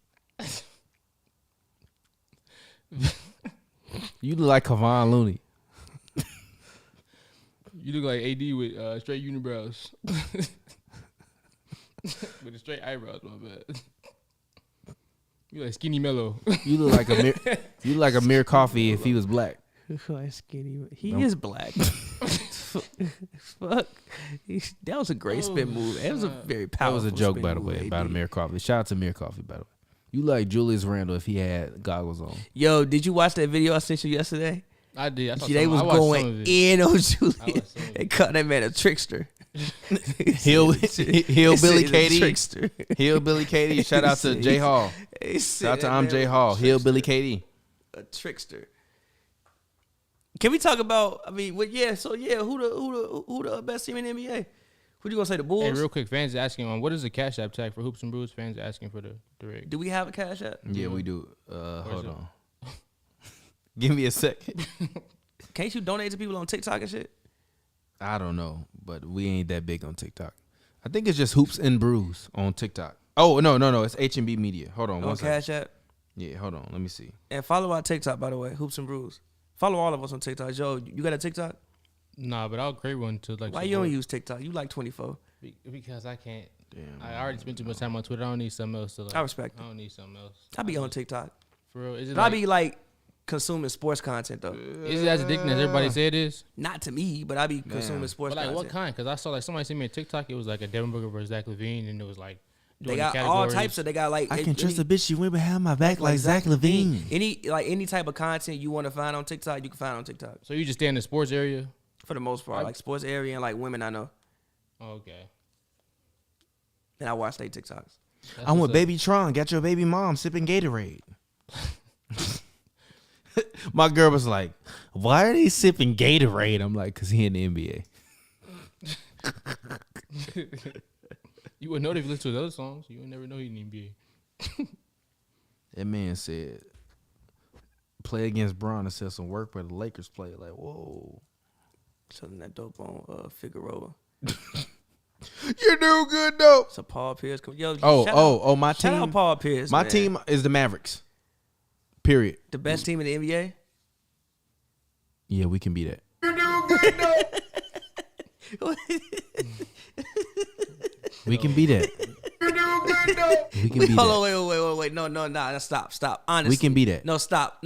You look like Kevon Looney. You look like AD with straight unibrows. With the straight eyebrows, my bad. You like Skinny Mellow. You look like Amir Coffee if he was black. Like Skinny. He is black. Fuck. That was a great spin move. That was a very powerful. That was a joke, by the way, about Amir Coffee. Shout out to Amir Coffee, by the way. You like Julius Randle if he had goggles on. Yo, did you watch that video I sent you yesterday? I did. They was going in on Julius. They called that man a trickster. Hillbilly Katie. Trickster. Hillbilly Katie. Shout out to J Hall. Shout out to J Hall. Hillbilly Katie. A trickster. Can we talk about? I mean, who the best team in the NBA? Who you gonna say, the Bulls? Hey, real quick, fans asking what is the Cash App tag for Hoops and Brews? Fans asking for the rig. Do we have a Cash App? Yeah, we do. Hold on. Give me a second. Can't you donate to people on TikTok and shit? I don't know, but we ain't that big on TikTok. I think it's just Hoops and Brews on TikTok. Oh, no. It's H&B Media. Hold on. On Cash App? Yeah, hold on. Let me see. And follow our TikTok, by the way, Hoops and Brews. Follow all of us on TikTok. Joe, you got a TikTok? Nah, but I'll create one to like. Why you don't use TikTok? You like 24. Because I can't. Damn, I already spent too much time on Twitter. I don't need something else to like. I respect it. I don't need something else. I be on TikTok. For real. Is it I be like consuming sports content though. Is it as addicting as everybody say it is? Not to me, but I be consuming sports But like content. what kind? Because I saw like somebody sent me a TikTok. It was like a Devin Booker versus Zach LaVine, and it was like They got all types of. They got like I can trust a bitch. She went behind my back like Zach LaVine. Any type of content you want to find on TikTok, you can find on TikTok. So you just stay in the sports area? For the most part, like sports area and like women I know. Oh, okay. And I watch their TikToks. I went Baby Tron. Got your baby mom sipping Gatorade. My girl was like, "Why are they sipping Gatorade?" I'm like, "Cause he in the NBA." You would know if you listen to his other songs. You would never know he in the NBA. That man said, "Play against Bron and sell some work, but the Lakers play." Like, whoa. Something that dope on Figueroa. You do good dope. So Paul Pierce. Yo, My shout team. out Paul Pierce. My man. team is the Mavericks. Period. The best team in the NBA. Yeah, we can be that. We can be that. We can be Hold that. on, wait. No. Stop. Honestly. We can be that. No, stop.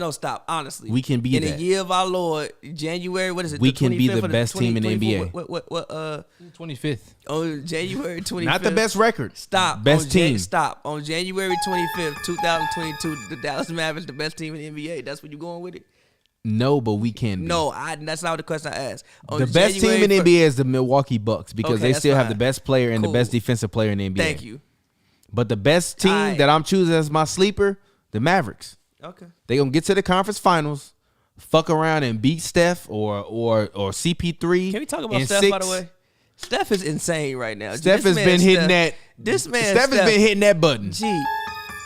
Honestly. We can be in that. In the year of our Lord, January, what is it? We the can be 25th the or best team in the 24th? NBA. What 25th. on January 25th. Not the best record. Stop. Best team. Stop. On January 25th, 2022, the Dallas Mavericks, the best team in the NBA. That's what you going with it? No, but we can be. No, that's not the question I asked. On The best team January in the 1st NBA is the Milwaukee Bucks because Okay, they that's still have fine. the best player and Cool. the best defensive player in the NBA. Thank you. But the best team Aight. that I'm choosing as my sleeper, the Mavericks. Okay. They gonna get to the conference finals, fuck around and beat Steph or CP3. Can we talk about in Steph, 6. by the way? Steph is insane right now. Steph This has man been hitting Steph- that. This man Steph has been hitting that button. Gee,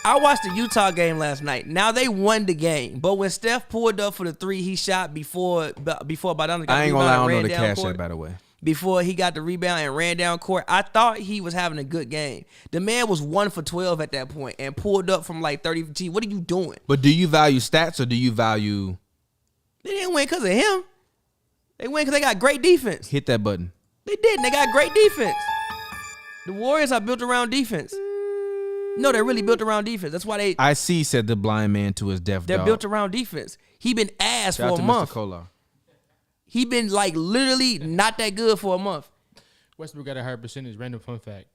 I watched the Utah game last night. Now they won the game, but when Steph pulled up for the three he shot before Badana got I ain't gonna lie, I don't know the down cash court, out, by the way. before he got the rebound and ran down court, I thought he was having a good game. The man was 1 for 12 at that point and pulled up from like 30. Gee, what are you doing? But do you value stats or do you value They didn't win because of him. They win because they got great defense. hit that button? They didn't. They got great defense. The Warriors are built around defense. No, they're really built around defense. That's why I see, said the blind man to his deaf they're dog. built around defense. He been ass Shout out for a to month. Mr. Kolar. He been like literally not that good for a month. Westbrook got a higher percentage. Random fun fact.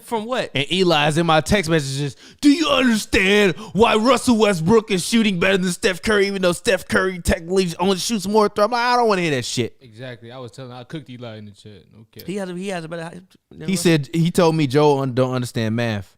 From what? And Eli's in my text messages. Do you understand why Russell Westbrook is shooting better than Steph Curry, even though Steph Curry technically only shoots more throws? I'm like, I don't want to hear that shit. Exactly. I cooked Eli in the chat. Okay. He has a better. He told me Joe don't understand math.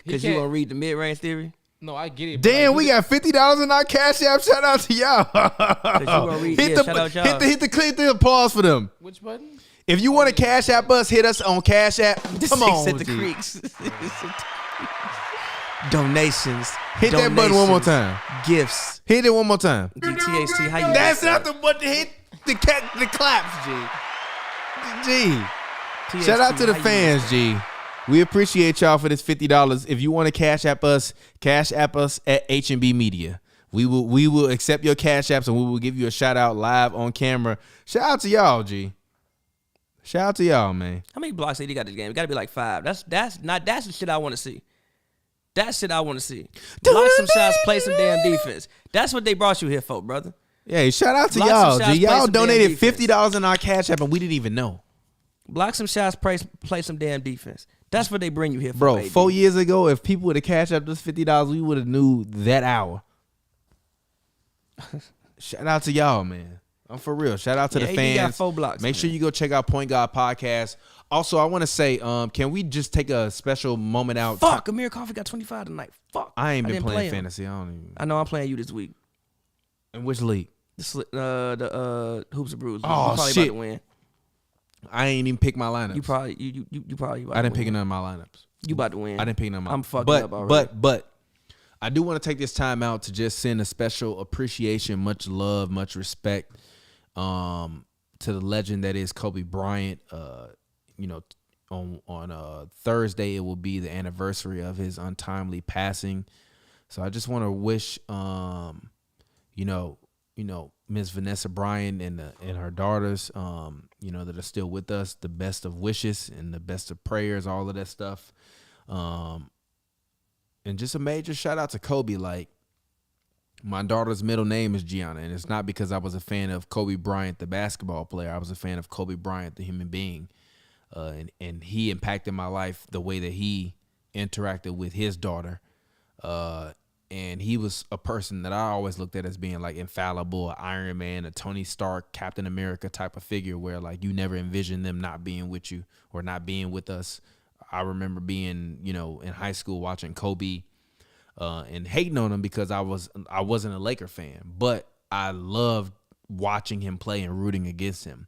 Because you gonna read the mid range theory. No, I get it. but Damn, like, we got $50 in our cash app. Shout out to y'all. You gonna read, shout out y'all. hit the applause for them. Which button? If you want to cash app us, hit us on Cash App. Come on, At the G. creeks. Donations. Hit that button one more time. Gifts. Hit it one more time. GTHT. How you? That's not the button. Hit the claps, G. THT, Shout out to the how you- fans, G. We appreciate y'all for this $50. If you want to cash app us at H&B Media. We will accept your cash apps and we will give you a shout out live on camera. Shout out to y'all, G. Shout out to y'all, man. How many blocks did he got this game? It got to be like 5. That's the shit I want to see. That shit I want to see. Block some shots, play some damn defense. That's what they brought you here for, brother. Yeah, shout out to Block y'all, some shots, G. play Y'all some damn donated defense. $50 in our cash app and we didn't even know. Block some shots, play some damn defense. That's what they bring you here for, Bro, baby. 4 years ago, if people would have cashed up this $50, we would have knew that hour. Shout out to y'all, man. I'm for real. Shout out to the AD fans. got 4 blocks. Make sure you go check out Point Guard Podcast. Also, I want to say, can we just take a special moment out? Fuck, Amir Coffee got 25 tonight. Fuck. I ain't been didn't playing play him. fantasy. I don't even. I know I'm playing you this week. In which league? The Hoops and Brews. Oh, you probably shit. about to win. I ain't even pick my lineups. You probably about I didn't to pick win. none of my lineups. You about to win. I didn't pick none of my. I'm fucking up already. But I do want to take this time out to just send a special appreciation, much love, much respect, to the legend that is Kobe Bryant. On Thursday it will be the anniversary of his untimely passing. So I just want to wish Miss Vanessa Bryant and her daughters that are still with us the best of wishes and the best of prayers, all of that stuff. And just a major shout out to Kobe. Like, My daughter's middle name is Gianna, and it's not because I was a fan of Kobe Bryant, the basketball player. I was a fan of Kobe Bryant, the human being. And he impacted my life the way that he interacted with his daughter. And he was a person that I always looked at as being like infallible, an Iron Man, a Tony Stark, Captain America type of figure where like you never envisioned them not being with you or not being with us. I remember being, in high school watching Kobe and hating on him because I wasn't a Laker fan, but I loved watching him play and rooting against him.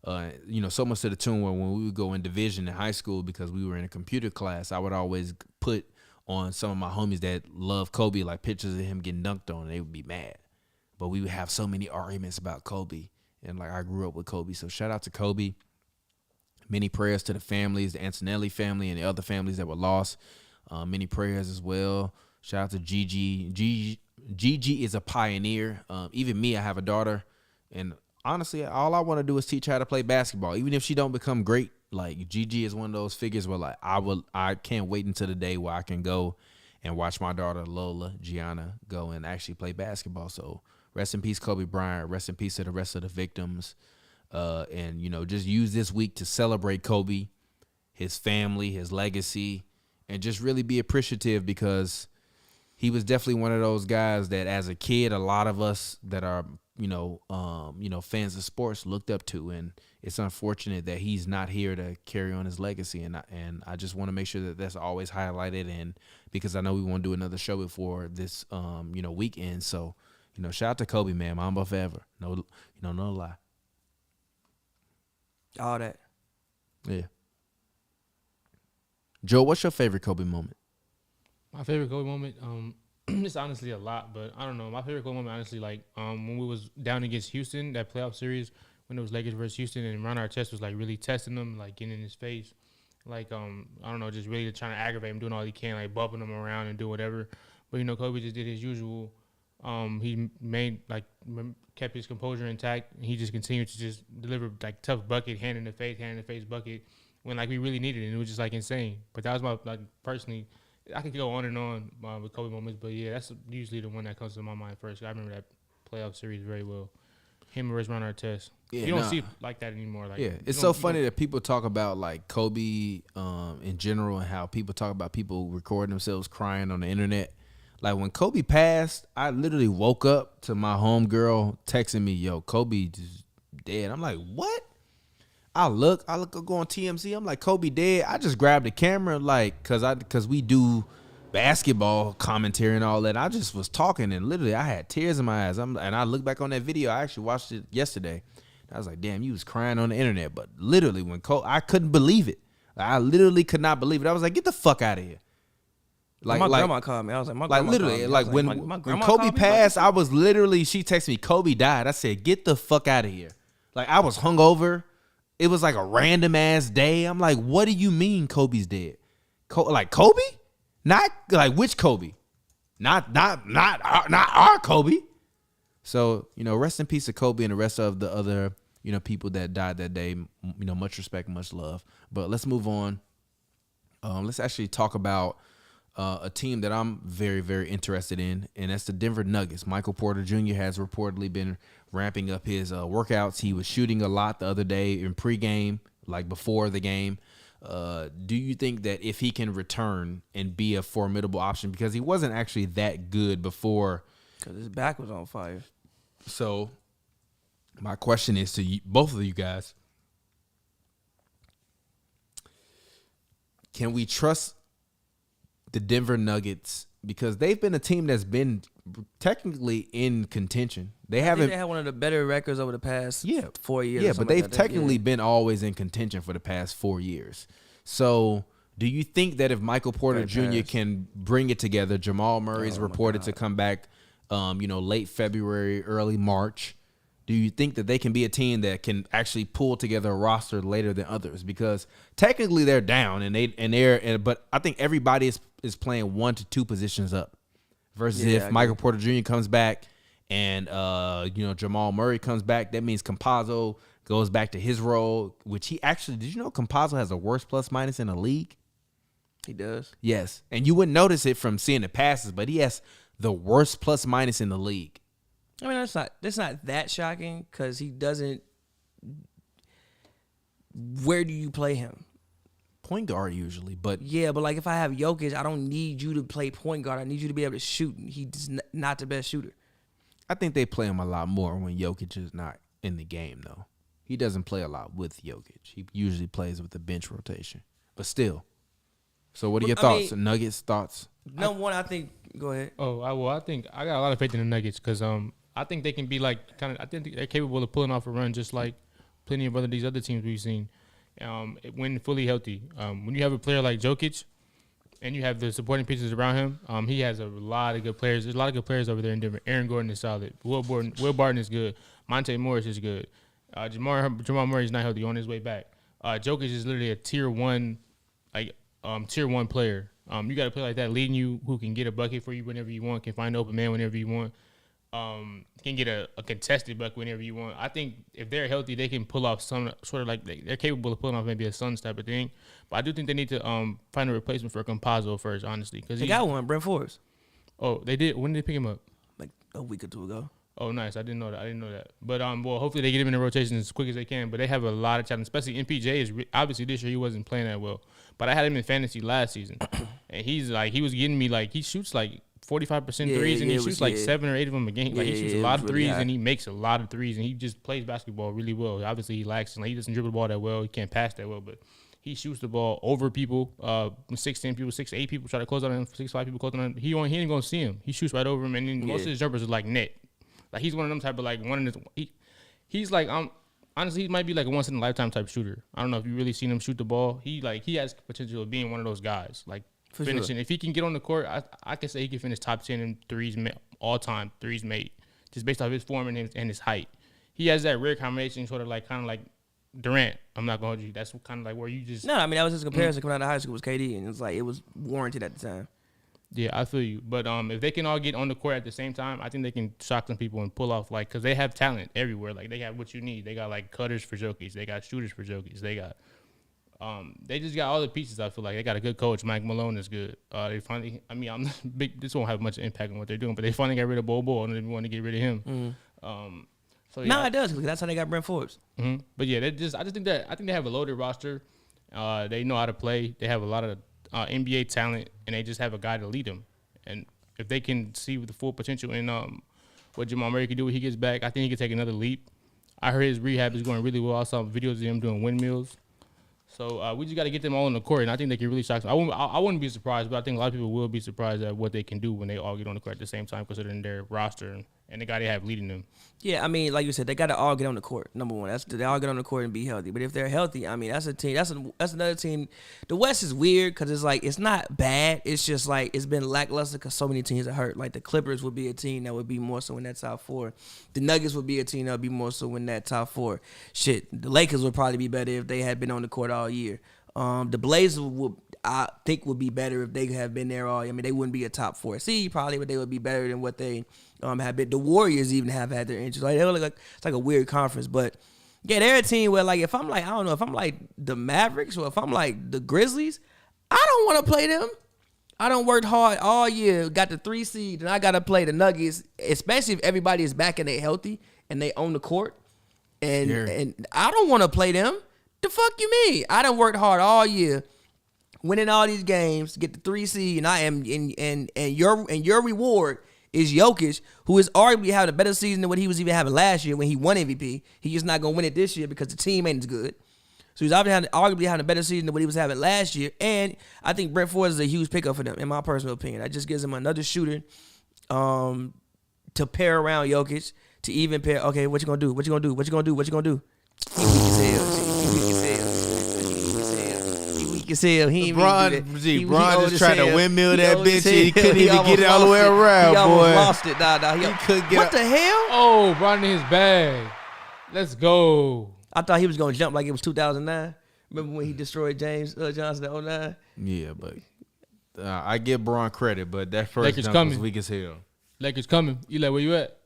So much to the tune where when we would go in division in high school because we were in a computer class, I would always put on some of my homies that love Kobe, like pictures of him getting dunked on, and they would be mad. But we would have so many arguments about Kobe, and like I grew up with Kobe. So shout out to Kobe. Many prayers to the families, the Antonelli family and the other families that were lost. Many prayers as well. Shout out to Gigi. Gigi is a pioneer. Even me, I have a daughter, and honestly, all I want to do is teach her how to play basketball. Even if she don't become great, like Gigi is one of those figures where like I can't wait until the day where I can go and watch my daughter Lola, Gianna, go and actually play basketball. So rest in peace, Kobe Bryant. Rest in peace to the rest of the victims. And just use this week to celebrate Kobe, his family, his legacy, and just really be appreciative because he was definitely one of those guys that as a kid, a lot of us that are, fans of sports looked up to. And it's unfortunate that he's not here to carry on his legacy. And I just want to make sure that that's always highlighted. And because I know we want to do another show before this, weekend. So, shout out to Kobe, man. Mamba forever. No lie. All that. Yeah. Joe, what's your favorite Kobe moment? My favorite Kobe moment, it's honestly a lot, but I don't know. My favorite Kobe moment, honestly, like when we was down against Houston, that playoff series, when it was Lakers versus Houston, and Ron Artest was like really testing them, like getting in his face, like I don't know, just really trying to aggravate him, doing all he can, like bumping him around and do whatever. But Kobe just did his usual. He kept his composure intact. And he just continued to just deliver like tough bucket, hand in the face bucket when like we really needed it. And it was just like insane. But that was my personally. I could go on and on with Kobe moments, but yeah, that's usually the one that comes to my mind first. I remember that playoff series very well. Him versus Ron Artest. Yeah, you don't see it like that anymore. Like, yeah, it's so funny that people talk about like Kobe in general and how people talk about people recording themselves crying on the internet. Like when Kobe passed, I literally woke up to my homegirl texting me, "Yo, Kobe just dead." I'm like, "What?" I go on TMZ. I'm like, "Kobe dead." I just grabbed the camera, like, cause we do basketball commentary and all that. I just was talking, and literally, I had tears in my eyes. And I look back on that video. I actually watched it yesterday. I was like, "Damn, you was crying on the internet." But literally, when I couldn't believe it. I literally could not believe it. I was like, "Get the fuck out of here." Like my grandma called me. I was like, my grandma literally, called me. When Kobe passed, I was literally, she texted me, "Kobe died." I said, "Get the fuck out of here." Like I was hungover. It was like a random ass day. I'm like, "What do you mean Kobe's dead?" Like Kobe? Not like which Kobe? Not our Kobe. So, rest in peace to Kobe and the rest of the other, people that died that day. Much respect, much love. But let's move on. Let's actually talk about a team that I'm very, very interested in, and that's the Denver Nuggets. Michael Porter Jr. has reportedly been ramping up his workouts. He was shooting a lot the other day in pregame, like before the game. Do you think that if he can return and be a formidable option, because he wasn't actually that good before? Because his back was on fire. So my question is to both of you guys. Can we trust the Denver Nuggets, because they've been a team that's been technically in contention? They haven't. They had one of the better records over the past 4 years. Yeah, but they've technically been always in contention for the past 4 years. So, do you think that if Michael Porter Jr. can bring it together, Jamal Murray is reported to come back, late February, early March. Do you think that they can be a team that can actually pull together a roster later than others? Because technically they're down, but I think everybody is playing 1 to 2 positions up. Versus if Michael Porter Jr. comes back and Jamal Murray comes back, that means Campazzo goes back to his role, which he actually, did you know Campazzo has the worst plus minus in the league? He does. Yes, and you wouldn't notice it from seeing the passes, but he has the worst plus minus in the league. I mean, that's not that shocking because he doesn't. Where do you play him? Point guard usually, but Yeah, but like if I have Jokic, I don't need you to play point guard. I need you to be able to shoot. He's not the best shooter. I think they play him a lot more when Jokic is not in the game, though. He doesn't play a lot with Jokic. He usually plays with the bench rotation, but still. So what are your thoughts? Nuggets thoughts? Number one, I think. Go ahead. I think I got a lot of faith in the Nuggets because I think they can be like I think they're capable of pulling off a run just like plenty of these other teams we've seen. When fully healthy, when you have a player like Jokic, and you have the supporting pieces around him, he has a lot of good players. There's a lot of good players over there in Denver. Aaron Gordon is solid. Will Barton is good. Monte Morris is good. Jamal Murray is not healthy, on his way back. Jokic is literally a tier one player. You got a player like that leading you who can get a bucket for you whenever you want, can find an open man whenever you want, can get a contested bucket whenever you want. I think if they're healthy, they can pull off some sort of like they're capable of pulling off maybe a Suns type of thing. But I do think they need to find a replacement for Campazzo first, honestly. They got one, Brent Forbes. Oh, they did. When did they pick him up? Like a week or two ago. Oh, nice. I didn't know that. But well, hopefully they get him in the rotation as quick as they can. But they have a lot of talent, especially MPJ is obviously this year he wasn't playing that well. But I had him in fantasy last season, and he was getting me like he shoots like 45% threes, and he shoots like 7 or 8 of them a game. Like he shoots a lot of threes, and he makes a lot of threes, and he just plays basketball really well. Obviously he lacks, like he doesn't dribble the ball that well, he can't pass that well, but he shoots the ball over people. 6'10" people, 6'8" people try to close on him, 6'5" people close on him. He ain't gonna see him. He shoots right over him, and then most of his jumpers are like net. Like he's one of them type of like one of the he's like honestly he might be like a once in a lifetime type shooter. I don't know if you really seen him shoot the ball. He has potential of being one of those guys. Like For finishing. sure. If he can get on the court, I can say he can finish top 10 in threes all time threes made, just based off his form and his height. He has that rare combination, sort of like kind of like Durant. I'm not gonna hold you. That's kind of like where you just No, I mean that was his comparison coming out of high school was KD, and it was warranted at the time. Yeah, I feel you. But if they can all get on the court at the same time, I think they can shock some people and pull off, like, because they have talent everywhere. Like, they have what you need. They got, like, cutters for Jokic. They got shooters for Jokic. They got they just got all the pieces, I feel like. They got a good coach. Mike Malone is good. They finally, I mean, this won't have much impact on what they're doing, but they finally got rid of Bobo, and they want to get rid of him. So, yeah. No, it does, because that's how they got Brent Forbes. Mm-hmm. But, yeah, I just think they have a loaded roster. They know how to play. They have a lot of NBA talent, and they just have a guy to lead them. And if they can see the full potential in what Jamal Murray can do when he gets back, I think he can take another leap. I heard his rehab is going really well. I saw videos of him doing windmills. So we just got to get them all on the court, and I think they can really shock them. I wouldn't be surprised, but I think a lot of people will be surprised at what they can do when they all get on the court at the same time, considering their roster and the guy they have leading them. Yeah, I mean, like you said, they got to all get on the court. Number one, they all get on the court and be healthy. But if they're healthy, I mean, that's a team. That's another team. The West is weird because it's like it's not bad. It's just like it's been lackluster because so many teams are hurt. Like the Clippers would be a team that would be more so in that top 4. The Nuggets would be a team that would be more so in that top 4. Shit, the Lakers would probably be better if they had been on the court all year. The Blazers I think would be better if they have been there all. I mean, they wouldn't be a top 4 seed probably, but they would be better than what they have been. The Warriors even have had their injuries. Like it's like a weird conference, but yeah, they're a team where like if I'm like I don't know if I'm like the Mavericks or if I'm like the Grizzlies, I don't want to play them. I done worked hard all year, got the 3 seed, and I got to play the Nuggets, especially if everybody is back and they healthy and they own the court, and I don't want to play them. The fuck you mean? I done worked hard all year, winning all these games, get the 3 seed, and I am and your reward is Jokic, who is arguably having a better season than what he was even having last year when he won MVP. He's just not gonna win it this year because the team ain't as good. So he's arguably having a better season than what he was having last year. And I think Brent Forbes is a huge pickup for them, in my personal opinion. That just gives him another shooter to pair around Jokic, to even pair. Okay, what you gonna do? What you gonna do? What you gonna do? What you gonna do? He weak as hell. He ain't Bron just tried to windmill that bitch. He couldn't even get it all the way around, boy. He almost boy. lost it. He couldn't get what the hell? Oh, Bron in his bag. Let's go. I thought he was going to jump like it was 2009. Remember when he destroyed James Johnson in 2009? Yeah, but I give Bron credit, but that first Lakers dunk coming. was weak as hell. Lakers coming. Eli, where you at?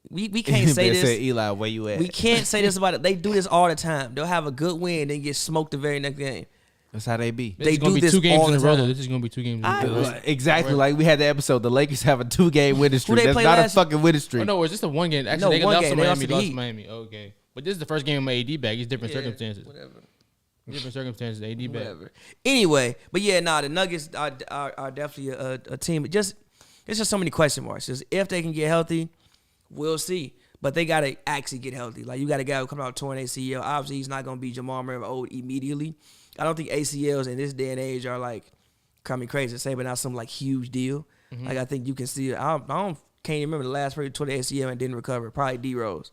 We can't say They this. said, Eli, where you at? We can't say this about it. They do this all the time. They'll have a good win, then get smoked the very next game. That's how they be. This They is gonna do be this 2 games all in a the row. time. Though. This is gonna be 2 games in a row. Exactly. Like we had the episode. The Lakers have a 2-game winning streak. they That's play not a last- fucking winning Oh, streak. no, it's just a 1 game. No, Actually, they one lost game. to They Miami. lost to the Lost Heat. to Miami. Okay, but this is the first game of my AD back. It's different Yeah, circumstances. Whatever. Different circumstances. AD back. Whatever. Anyway, but yeah, the Nuggets are definitely a team. It's just so many question marks. Just if they can get healthy, we'll see. But they gotta actually get healthy. Like you got a guy who come out torn ACL. Obviously, he's not gonna be Jamal Murray old immediately. I don't think ACLs in this day and age are like coming crazy to say, but not some like huge deal. Like I think you can see. I can't even remember the last person tore the ACL and didn't recover. Probably D Rose.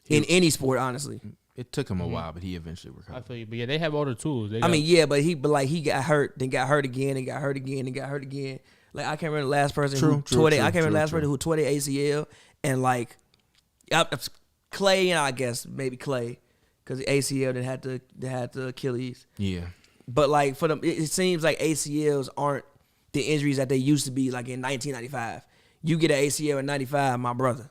In any sport, honestly. It took him a while, but he eventually I recovered. feel you, but yeah, they have all the tools. They I got- mean, yeah, but he got hurt, then got hurt again, and got hurt again, and got hurt again. Like I can't remember the last person who tore the. I can't remember the last person who tore the ACL, and like, Clay, and I guess maybe Clay, because the ACL then had the Achilles. Yeah. But like for them, it seems like ACLs aren't the injuries that they used to be. Like in 1995, you get an ACL in '95, my brother.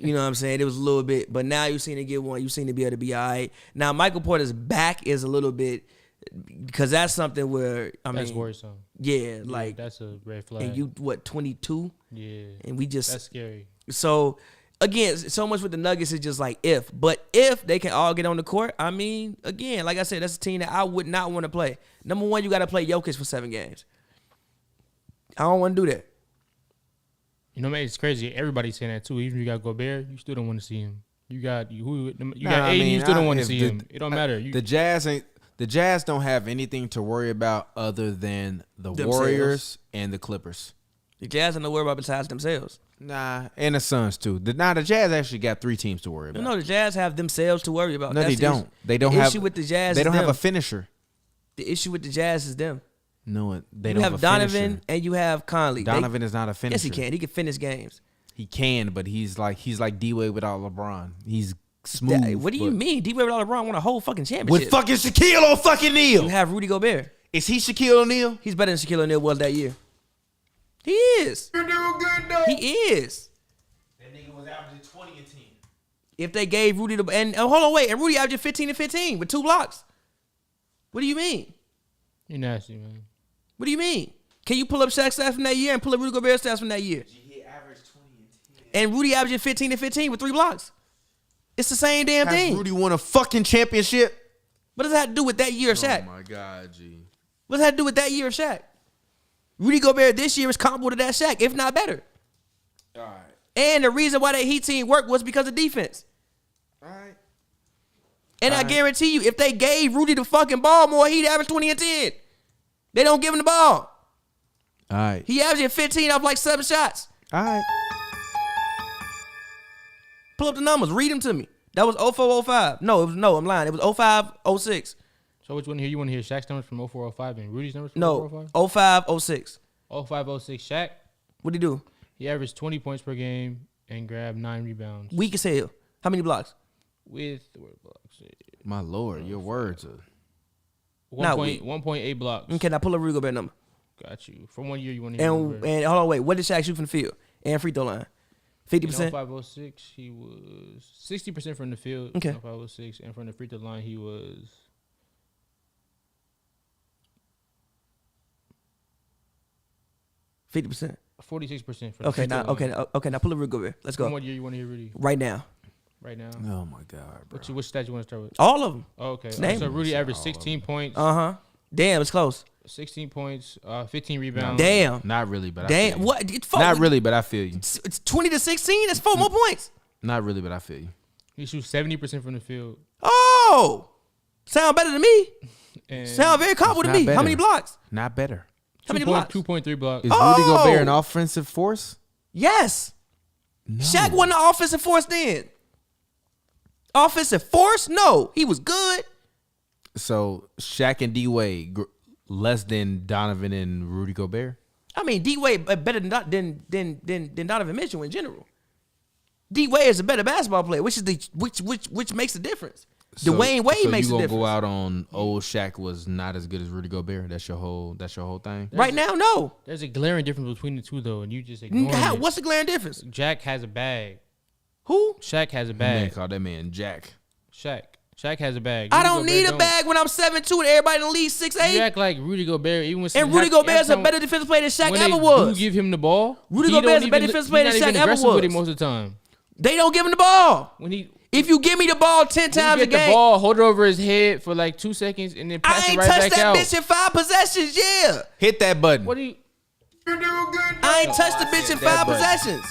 You know what I'm saying? It was a little bit, but now you've seen it get one. You've seen it be able to be all right. Now Michael Porter's back is a little bit, because that's something where that's worrisome. Yeah, like that's a red flag. and you 22, yeah, and we just that's scary. so. Again, so much with the Nuggets is just like but if they can all get on the court, I mean, again, like I said, that's a team that I would not want to play. Number one, you got to play Jokic for 7 games. I don't want to do that. You know, man, it's crazy. Everybody's saying that too. Even if you got Gobert, you still don't want to see him. You got AD, you still don't want to see him. It don't matter. The Jazz don't have anything to worry about other than the Themselves. Warriors and the Clippers. The Jazz don't worry about besides themselves. Nah, and the Suns too. The Jazz actually got 3 teams to worry about. No, the Jazz have themselves to worry about. No, That's they don't. They don't the have. issue with the Jazz. They is don't have them. a finisher. The issue with the Jazz is them. No, they You don't have have a Donovan finisher. and you have Conley. Donovan is not a finisher. Yes, he can. He can finish games. He can, but he's like D-Wade without LeBron. He's smooth. What do you but- mean? D-Wade without LeBron won a whole fucking championship. With fucking Shaquille on fucking Neal. You have Rudy Gobert. Is he Shaquille O'Neal? He's better than Shaquille O'Neal was that year. He is. You're doing good though. He is. That nigga was averaging 20 and 10. If they gave Rudy the and hold on, wait, and Rudy averaging 15 and 15 with 2 blocks. What do you mean? You're nasty, man. What do you mean? Can you pull up Shaq's stats from that year and pull up Rudy Gobert's stats from that year? He averaged 20 and 10. And Rudy averaging 15 and 15 with 3 blocks. It's the same damn Has thing. Rudy won a fucking championship? What does that have to do with that year of Shaq? Oh my God, G. What does that have to do with that year of Shaq? Rudy Gobert this year is comparable to that Shaq, if not better. All right. And the reason why that Heat team worked was because of defense. All right. And I Alright. guarantee you, if they gave Rudy the fucking ball more, he'd average 20 and 10. They don't give him the ball. All right. He averaging 15 off like 7 shots. All right. Pull up the numbers. Read them to me. That was 04-05. No, I'm lying. It was 05-06. So which one here? You want to hear Shaq's numbers from 04-05 and Rudy's numbers from No, 04-05? 05-06. 05-06 Shaq, What'd he do? he averaged 20 points per game and grabbed 9 rebounds. Weak as hell. How many blocks? With where blocks? My Lord, your words are. 1.8 blocks. Okay, now pull up Rudy Gobert number. Got you. From 1 year, you want to hear And hold on, wait. What did Shaq shoot from the field? And free throw line? 50%? 05-06, he was 60% from the field. Okay. 05-06, and from the free throw line, he was 50%. 46% from Okay, the now free throw line. okay, now pull up Rudy Gobert. Let's From go. what year you want to hear Rudy? Right now. Right now. Oh my God, bro. Which stat you want to start with? All of them. Oh, okay. Name So them. Rudy averaged 16 points. Uh-huh. Damn, it's close. 16 points, 15 rebounds. Damn. Not really, but I feel Damn. you. What? It's four, Not really, but I feel you. It's 20-16. That's 4 more points. Not really, but I feel you. He shoots 70% from the field. Oh. Sound better than me. And Sound very comparable to not me. How better. many blocks? Not better. How many blocks? 2.3 blocks. Is Oh! Rudy Gobert an offensive force? Yes. No. Shaq wasn't the offensive force then. Offensive force? No. He was good. So Shaq and D-Wade less than Donovan and Rudy Gobert? I mean, D-Wade better than Donovan Mitchell in general. D-Wade is a better basketball player, which makes the difference. Dwayne Wade makes you a gonna difference. go out on old Shaq was not as good as Rudy Gobert? That's your whole thing? Right now, no. There's a glaring difference between the two, though, and you just ignoring it. What's the glaring difference? Jack has a bag. Who? Shaq has a Man bag. called that man Jack. Shaq Shaq has a bag. I don't need a bag when I'm 7'2" and everybody in the league 6'8". You act like Rudy Gobert, even with And Rudy Gobert's a better defensive player than Shaq ever was. When they do give him the ball, Rudy Gobert's a better defensive player than Shaq ever was. With him most of the time. They don't give him the ball. If you give me the ball 10 times a game, get the ball, hold it over his head for like 2 seconds, and then pass it right back out. I ain't touched that bitch in 5 possessions. Yeah. Hit that button. What do you? I ain't touched the bitch in 5 possessions.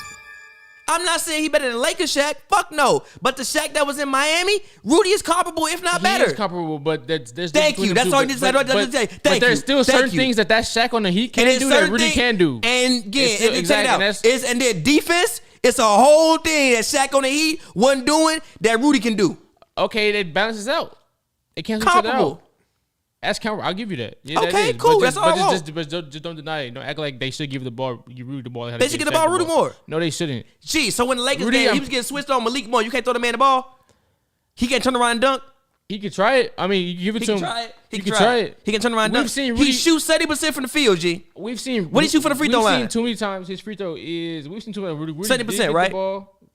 I'm not saying he better than Lakers Shaq. Fuck no. But the Shaq that was in Miami, Rudy is comparable, if not better. He is comparable, but there's Thank you. That's all you need to say. But there's still certain things that Shaq on the Heat can't do that Rudy can do. And again, and check it out. And then defense, it's a whole thing that Shaq on the Heat wasn't doing that Rudy can do. Okay, it balances out. It cancels each other out. That's comparable. I'll give you that. Yeah, okay, cool. That's all I want. But just don't deny it. Don't act like they should give the ball. Rudy the ball. They should get the ball Rudy more. No, they shouldn't. Gee, so when the Lakers game, he was getting switched on Malik Monk. You can't throw the man the ball. He can't turn around and dunk. He could try it. I mean, you give it to him. He can try it. He can turn around and dunk. He shoots 70% from the field, G. We've seen. What do you shoot for the free throw line? We've seen too many times his free throw is. We've seen too many. Rudy 70%, right?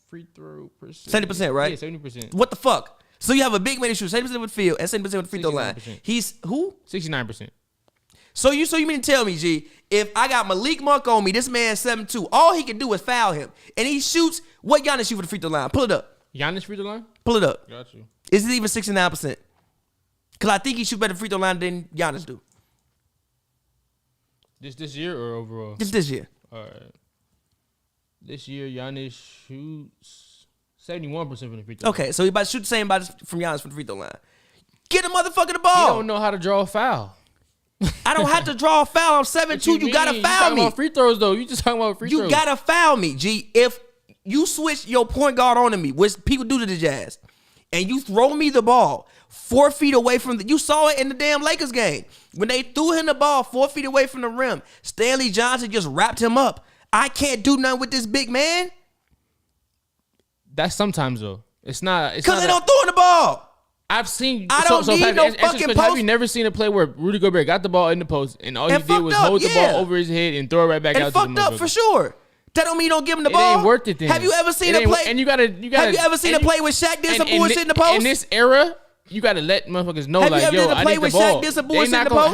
Free throw percent. 70%, right? Yeah, 70%. What the fuck? So you have a big man who shoots 70% with the field and 70% with the free throw line. He's who? 69%. So you mean to tell me, G, if I got Malik Monk on me, this man's 7'2", all he can do is foul him. And he shoots, what Giannis shoot for the free throw line? Pull it up. Giannis free throw line? Pull it up. Got you. Is it even 69%? Because I think he shoot better free throw line than Giannis do. This year or overall? This year. All right. This year, Giannis shoots 71% from the free throw. Okay, so he about to shoot the same from Giannis from the free throw line. Get the motherfucker the ball. You don't know how to draw a foul. I don't have to draw a foul. I'm 7'2". You gotta foul me. You about free throws though. You just talking about free throws. You gotta foul me, G. If you switch your point guard onto me, which people do to the Jazz, and you throw me the ball 4 feet away from you saw it in the damn Lakers game. When they threw him the ball 4 feet away from the rim, Stanley Johnson just wrapped him up. I can't do nothing with this big man. That's sometimes though. It's not. Because they don't throw in the ball. I've seen. I don't need no fucking post. Have you never seen a play where Rudy Gobert got the ball in the post and all he did was hold the ball over his head and throw it right back out to the motherfucker? And fucked up for sure. That don't mean you don't give him the ball. It ain't worth it then. Have you ever seen a play? And you gotta. Have you ever seen a play where Shaq did some bullshit in the post? In this era, you gotta let motherfuckers know, like, yo, I need the ball. Shaq did some bullshit in the post?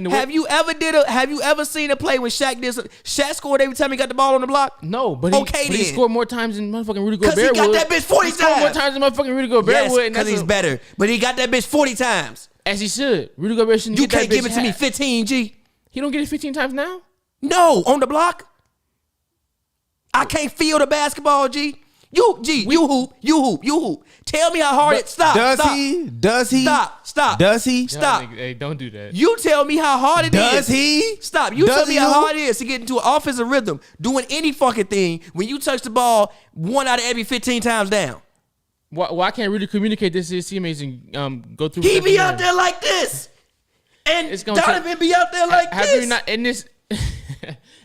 Have you ever seen a play when Shaq did some? Shaq scored every time he got the ball on the block? No, but he scored more times than motherfucking Rudy Gobert would. Because he got that bitch 40 times. He scored more times than motherfucking Rudy Gobert would. Yes, because he's better. But he got that bitch 40 times. As he should. Rudy Gobert shouldn't get that bitch. You can't give it to me 15, G. He don't get it 15 times now? No, on the block. I can't feel the basketball, G. You hoop. Tell me how hard it. Stop. Does he? Stop. Does he? Stop. Hey, don't do that. You tell me how hard it is. Does he? Stop. You tell me how hard it is to get into an offensive rhythm, doing any fucking thing when you touch the ball 1 out of every 15 times down. Why can't Rudy communicate this to his teammates and go through? He be out there like this, and Donovan be out there like this. Have you not in this?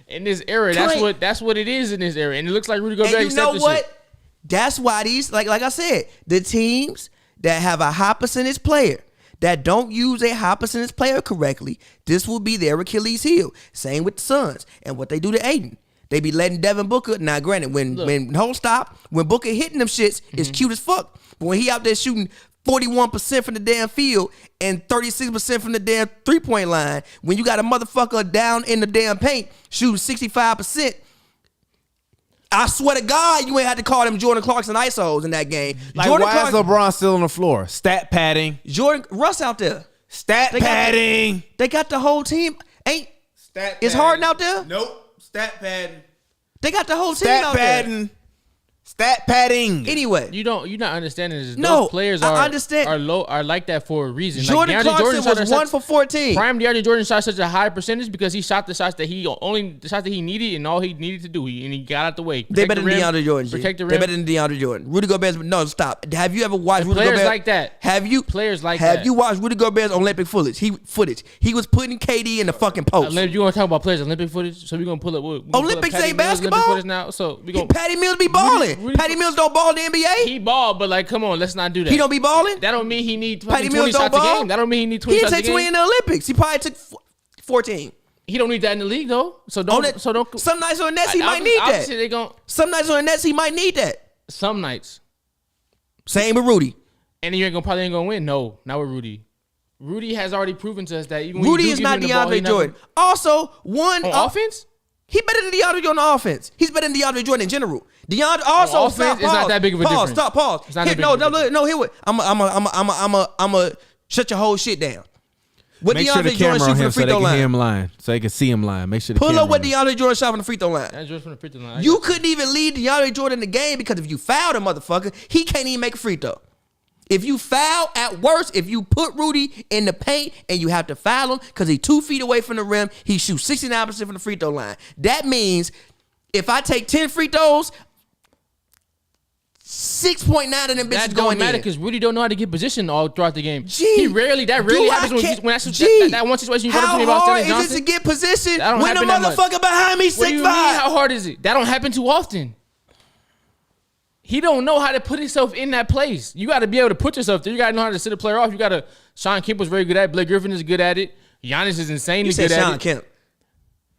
In this era, that's what it is in this era, and it looks like Rudy Gobert. And you know what? That's why these, like I said, the teams that have a high percentage player that don't use a high percentage player correctly, this will be their Achilles heel. Same with the Suns and what they do to Aiden. They be letting Devin Booker. Now, granted, when Booker hitting them shits, it's cute as fuck. But when he out there shooting 41% from the damn field and 36% from the damn 3-point line, when you got a motherfucker down in the damn paint shooting 65%, I swear to God, you ain't had to call them Jordan Clarkson ISOs in that game. Like, why is LeBron still on the floor? Stat padding. Russ out there. Stat padding. They got the whole team. Is Harden out there? Nope. Stat padding. They got the whole team out there. Stat padding. Anyway, you're not understanding this. No, those players are like that for a reason. Jordan like Clarkson was 1 for 14. Prime DeAndre Jordan shot such a high percentage because he shot the shots that he needed and all he needed to do. And he got out the way. They better than DeAndre Jordan. Protect the rim. They better than DeAndre Jordan. Rudy Gobert's no stop. Have you ever watched Rudy Gobert? Players like that. Have you watched Rudy Gobert's Olympic footage? He was putting KD in the fucking post. You want to talk about players Olympic footage? So we're gonna pull up. Olympics ain't basketball now. So we gonna Patty Mills be balling. Patty Mills don't ball in the NBA. He ball, but like, come on, let's not do that. He don't be balling. That don't mean he need 20 Mills shots a game. That don't mean he need 20 shots a game. He take 20 in the Olympics. He probably took 14. He don't need that in the league though. So don't. Some nights on the Nets he might need that. Some nights on the Nets he might need that. Some nights. Same with Rudy. And you probably ain't gonna win. No, not with Rudy. Rudy has already proven to us that even Rudy is not DeAndre Jordan. Also, on offense. He better than DeAndre Jordan on offense. He's better than DeAndre Jordan in general. DeAndre also on offense, it's not that big of a difference. Pause. It's not that big of a difference. No. Here what? I'm a shut your whole shit down. What Make DeAndre sure the Jordan camera shoot on from the him so free they throw can hear line? him lying, so they can see him lying. Make sure the Pull camera up what on him. DeAndre Jordan shot from the free throw line. That's just from the free throw line. You couldn't even lead DeAndre Jordan in the game because if you fouled a motherfucker, he can't even make a free throw. If you foul, at worst, if you put Rudy in the paint and you have to foul him because he's 2 feet away from the rim, he shoots 69% from the free throw line. That means if I take 10 free throws, 6.9 of them bitches That going don't matter in. because Rudy don't know how to get position all throughout the game. Gee, That rarely happens when that one situation you go to how me about hard Stanley is it Johnson. to get position That don't when the happen that much. motherfucker behind me What do you 6'5"? mean? How hard is it? That don't happen too often. He don't know how to put himself in that place. You got to be able to put yourself there. You got to know how to sit a player off. You got to. Sean Kemp was very good at it. Blake Griffin is good at it. Giannis is insanely You said good Sean at it.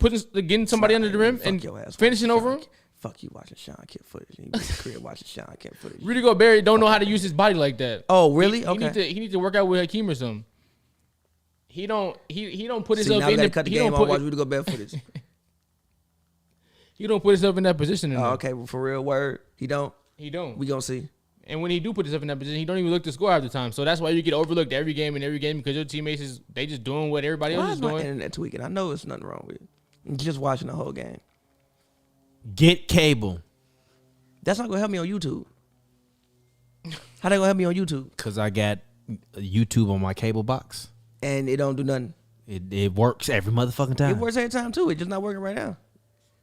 Kemp. Getting somebody under the rim Fuck and your ass finishing watching over him. Fuck you watching Sean Kemp footage. You be in the crib watching Sean Kemp footage. Rudy Gobert don't know how to use his body like that. Oh, really? He Okay. need to work out with Hakeem or something. He don't put See, himself now we in gotta the cut the he game don't off. put Watch Rudy Gobert footage. he don't put himself in that position. Oh, okay. Well, for real, word. He don't. He don't. We gonna see. And when he do put himself in that position, he don't even look to score half the time. So that's why you get overlooked every game because your teammates they just doing what everybody Why else is is my doing. internet tweaking? I know there's nothing wrong with it. I'm just watching the whole game. Get cable. That's not gonna help me on YouTube. How they gonna help me on YouTube? Because I got YouTube on my cable box. And it don't do nothing. It works every motherfucking time. It works every time too. It's just not working right now.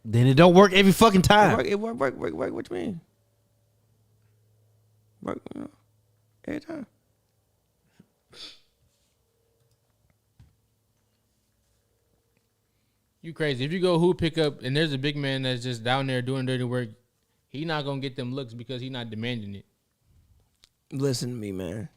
Then it don't work every fucking time. It work. What you mean? Work, every time. You crazy. If you go hoop pickup and there's a big man that's just down there doing dirty work, he not going to get them looks because he not demanding it. Listen to me, man.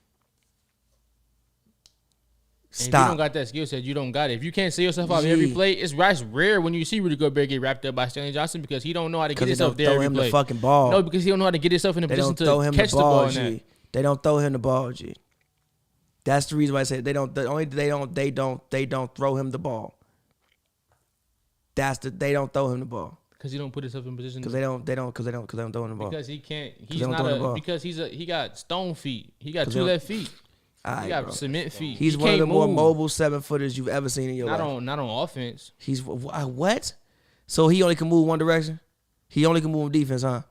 And Stop. if you don't got that skill set, you don't got it. If you can't see yourself out every play, it's rare when you see Rudy Gobert get wrapped up by Stanley Johnson because he don't know how to get himself there throw every him play. the fucking ball. No, because he don't know how to get himself in a They position don't throw him to catch the ball, in that. G. They don't throw him the ball, G. That's the reason why I said they don't throw him the ball. They don't throw him the ball. Because he don't put himself in position. Because they don't throw him the ball. Because he can't. He's they don't not throw the ball. because he got stone feet. He got 'Cause two they don't- left feet. Alright, He got bro. cement feet. He's He one of the can't more move. mobile 7-footers you've ever seen in your life. Not on offense. He's what? So he only can move one direction? He only can move on defense, huh?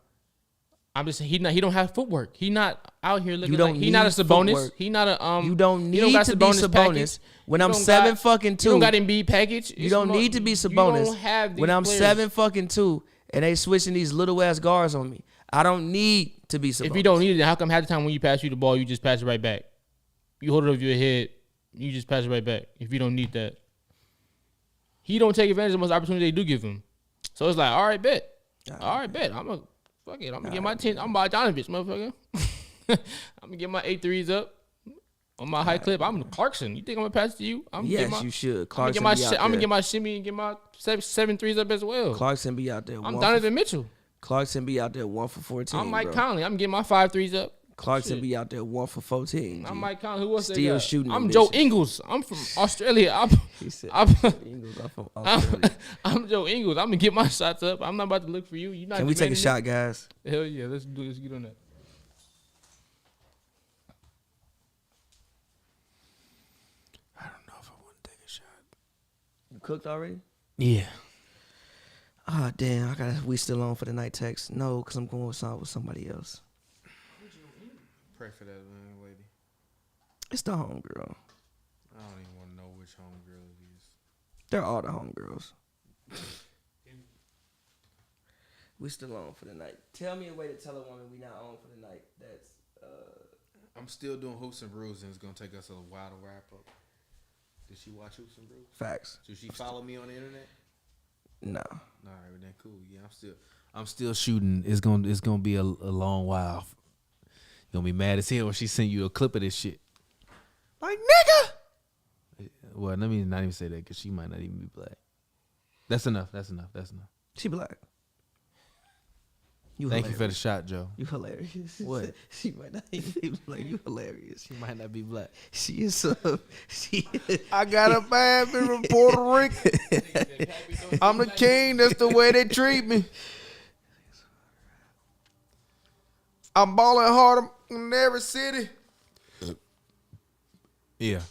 I'm just saying he don't have footwork. He not out here looking don't like he not a need Sabonis. footwork. He not a You don't he don't need got to be Sabonis. package. When You I'm don't 7-2, You don't got Embiid package. you don't need to be You Sabonis. don't have these When I'm players. 7-2 and they switching these little ass guards on me, I don't need to be Sabonis. If you don't need it, then how come half the time when you pass you the ball, you just pass it right back? You hold it over your head, you just pass it right back. If you don't need that, he don't take advantage of most opportunities they do give him. So it's like, all right, bet. All right, bet. I'm gonna get my 10. I'm Bogdanovich, motherfucker. I'm gonna get my 8 threes up on my high clip. I'm Clarkson. You think I'm gonna pass it to you? Yes, you should. I'm Clarkson gonna get my shimmy and get my 7 threes up as well. Clarkson be out there. I'm Donovan Mitchell. Clarkson be out there 1 for 14. I'm Mike bro. Conley. I'm getting my 5 threes up. Clarkson Shit. be out there 1 for 14. I'm G. Mike Conley. Who else they Still got? shooting them I'm Joe bitches. Ingles. I'm from Australia. He said, I'm Eagles are from Australia. I'm Joe Ingles. I'm gonna get my shots up. I'm not about to look for you. You not Can we take a demanding shot, guys? it? Hell yeah, let's do this. Get on that. I don't know if I want to take a shot. You cooked already? Yeah. Ah, damn. We still on for the night text. No, because I'm going with somebody else. Pray for that lady. It's the homegirl. I don't even want to know which homegirl it is. They're all the homegirls. We still on for the night. Tell me a way to tell a woman we not on for the night. That's I'm still doing Hoops and Brews, and it's going to take us a while to wrap up. Did she watch Hoops and Brews? facts. Did she follow me on the internet? No. All right, then cool. Yeah, I'm still shooting. It's gonna be a long while. You're gonna be mad as hell when she send you a clip of this shit. Like nigga. Well, let me not even say that because she might not even be black. That's enough. She black. Thank you for the shot, Joe. You hilarious. What? She might not even like you hilarious. She might not be black. She is I got a bad bitch from Puerto Rico. I'm the king. That's the way they treat me. I'm balling hard in every city. Yeah.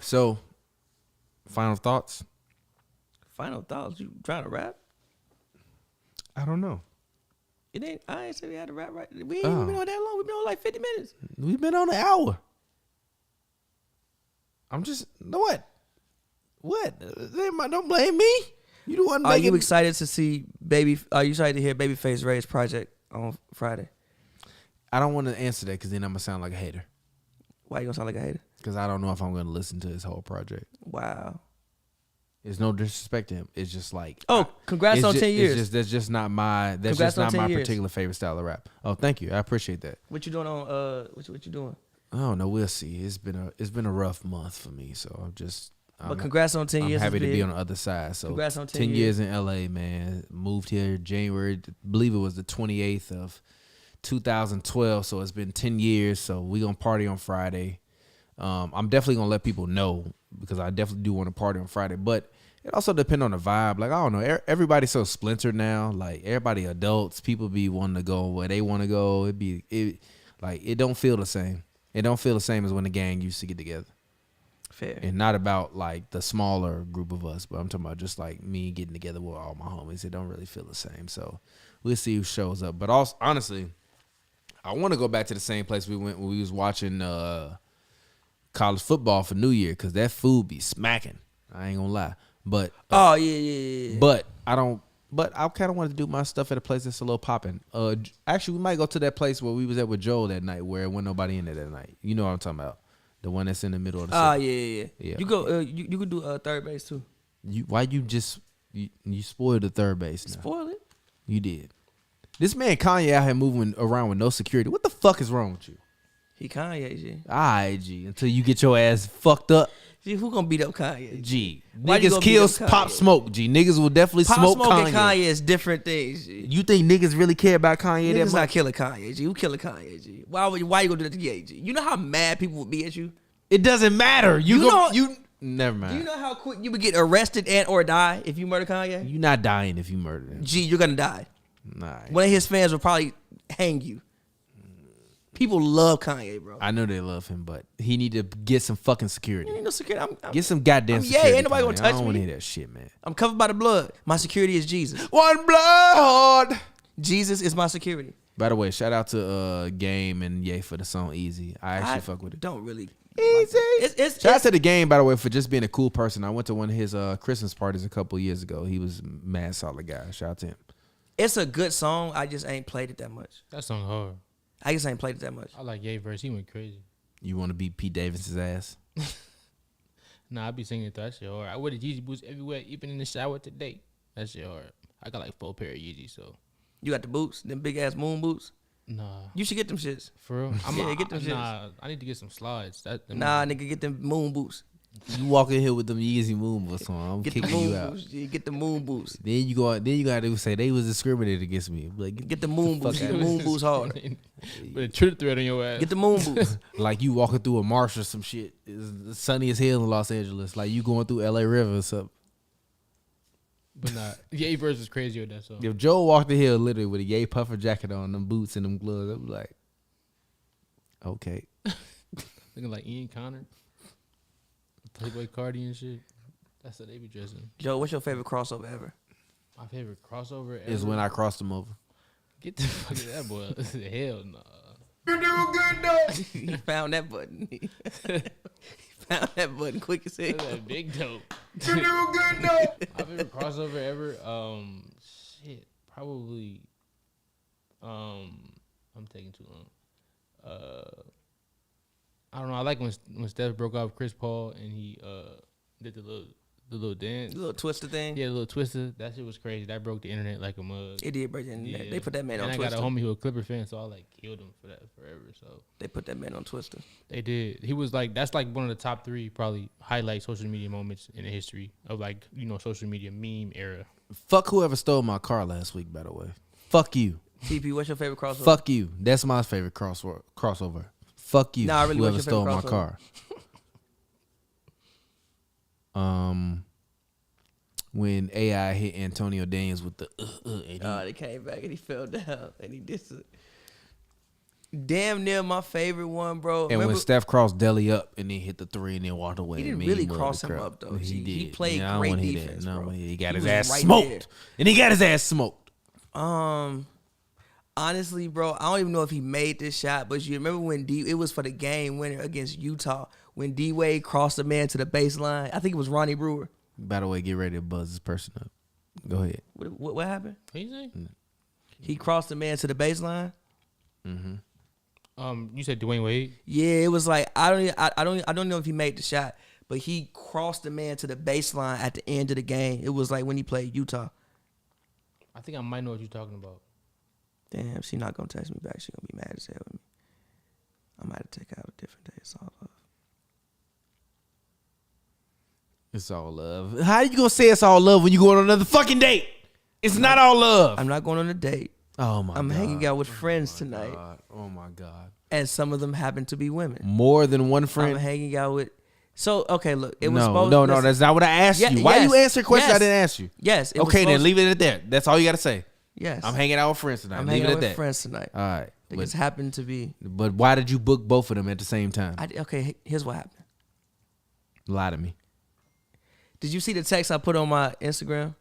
So, final thoughts? Final thoughts. You trying to rap? I don't know. It ain't. I ain't say we had to rap right. We ain't even been on that long. We've been on like 50 minutes. We've been on an hour. I'm just what? Don't blame me. You the one. Are you excited to see Baby? Are you excited to hear Babyface Ray's project on Friday? I don't want to answer that because then I'm gonna sound like a hater. Why you gonna sound like a hater? Because I don't know if I'm gonna listen to his whole project. Wow. There's no disrespect to him. It's just like congrats on 10 years. That's just not my particular favorite style of rap. Oh, thank you. I appreciate that. What you doing on what you doing? I don't know. We'll see. It's been a rough month for me, so But congrats on 10 years. I'm happy to be on the other side. So congrats on 10 years in LA, man. Moved here January, I believe it was the 28th of 2012. So it's been 10 years. So we gonna party on Friday. I'm definitely gonna let people know because I definitely do want to party on Friday, but it also depends on the vibe. Like, I don't know, everybody's so splintered now. Like, everybody adults, people be wanting to go where they want to go. It don't feel the same. It don't feel the same as when the gang used to get together. Fair. And not about like the smaller group of us, but I'm talking about just like me getting together with all my homies. It don't really feel the same. So we'll see who shows up. But also, honestly, I want to go back to the same place we went when we was watching college football for New Year because that food be smacking. I ain't gonna lie. But yeah. But I don't. But I kind of wanted to do my stuff at a place that's a little popping. Actually, we might go to that place where we was at with Joel that night, where there wasn't nobody in there that night. You know what I'm talking about? The one that's in the middle of the city. Yeah. You go. You could do third base too. Why you just you spoiled the third base now? Spoil it. You did. This man Kanye out here moving around with no security. What the fuck is wrong with you? He Kanye, G. Alright, G. Until you get your ass fucked up. G, who gonna beat up Kanye? G. Why you Niggas gonna kill beat up Kanye? Pop Smoke, G. Niggas will definitely smoke Pop Smoke Kanye. and Kanye is different things, G. You think niggas really care about Kanye that Niggas much? not killing Kanye, G. Who killing Kanye, G? Why you gonna do that to Ye, G? You know how mad people would be at you? It doesn't matter. Never mind. Do you know how quick you would get arrested and or die if you murder Kanye? You're not dying if you murder him. G, you're gonna die. Nah. One of his fans will probably hang you. People love Kanye, bro. I know they love him, but he need to get some fucking security. Ain't no security. Get some goddamn I'm security. ain't nobody gonna Kanye. touch I don't want to me. hear that shit, man. I'm covered by the blood. My security is Jesus. One blood. Jesus is my security. By the way, shout out to Game and Ye for the song Easy. I actually fuck with it. Don't really. Easy. Shout out to the Game, by the way, for just being a cool person. I went to one of his Christmas parties a couple years ago. He was a mad solid guy. Shout out to him. It's a good song. I just ain't played it that much. That song hard. I just ain't played it that much. I like Ye verse. He went crazy. You want to beat Pete Davids's ass? Nah, I be singing it. That shit hard. I wear the Yeezy boots everywhere, even in the shower today. That shit hard. I got like 4 pair of Yeezys, so. You got the boots, them big ass moon boots. Nah. You should get them shits. For real? Get them shits. Nah, I need to get some slides. Nigga, get them moon boots. You walk in here with them Yeezy Moon boots on, I'm Get the kicking moon you out. boots. G. Get the moon boots. Then you gotta say they was discriminated against me. Like, Get the moon boots. Get the moon boots hard. With a trip thread on your ass. Get the moon boots. like you walking through a marsh or some shit. It's sunny as hell in Los Angeles. Like you going through LA River or something. But nah, Ye verse is crazy with that song. If Joe walked the hill literally with a Ye puffer jacket on, them boots and them gloves, I'm like, okay. Looking like Ian Connor. Playboy Cardi and shit. That's what they be dressing. Joe, what's your favorite crossover ever? My favorite crossover ever Is when I crossed him over. Get the fuck out of that boy. Hell no. You do good though. He found that button. He found that button quick as hell. That's that big dope. You do good though. My favorite crossover ever. Shit. Probably. I'm taking too long. I don't know. I like when Steph broke off Chris Paul and he did the little dance. The little twister thing. Yeah, the little twister. That shit was crazy. That broke the internet like a mug. It did break the internet. Yeah. They put that man on and Twister. I got a homie who a Clipper fan, so I like killed him for that forever. So They put that man on Twister. they did. He was like, that's like one of the top 3 probably highlight social media moments in the history of like, social media meme era. Fuck whoever stole my car last week, by the way. Fuck you. TP, what's your favorite crossover? Fuck you. That's my favorite crossover. Fuck you. Nah, really, whoever what's your stole favorite my crossover? car. When AI hit Antonio Daniels with the and They came back and he fell down and he did it. Damn near my favorite one, bro. and when Steph crossed Deli up and then hit the three and then walked away. He didn't me really mud cross the him crowd. up, though. He did. He played I don't great wanna hear that. defense, No, bro. he got He his was ass right smoked. there. And he got his ass smoked. Honestly, bro, I don't even know if he made this shot, but you remember when it was for the game winner against Utah when D-Wade crossed the man to the baseline. I think it was Ronnie Brewer. By the way, get ready to buzz this person up. Go ahead. What happened? What you say? He crossed the man to the baseline. You said Dwayne Wade. Yeah, it was like I don't know if he made the shot, but he crossed the man to the baseline at the end of the game. It was like when he played Utah. I think I might know what you're talking about. Damn, she not gonna text me back. She gonna be mad as hell with me. I might have to take out a different day. It's all love. It's all love. How you gonna say it's all love when you going on another fucking date? It's not all love. I'm not going on a date. Oh my I'm God. hanging out with friends tonight, Oh my God. and some of them happen to be women. More than one I'm friend? hanging out with. So okay, look, it was No, supposed. no, listen, that's not what I asked Yeah, you. Why yes, you answer a question yes. I didn't ask you? Yes. It was Okay, then supposed- leave it at that. That's all you gotta say. Yes. I'm hanging out with friends tonight. I'm leave hanging it out at with that. friends tonight. All right. They just happened to be. But why did you book both of them at the same time? Okay, here's what happened. Lie to me. Did you see the text I put on my Instagram?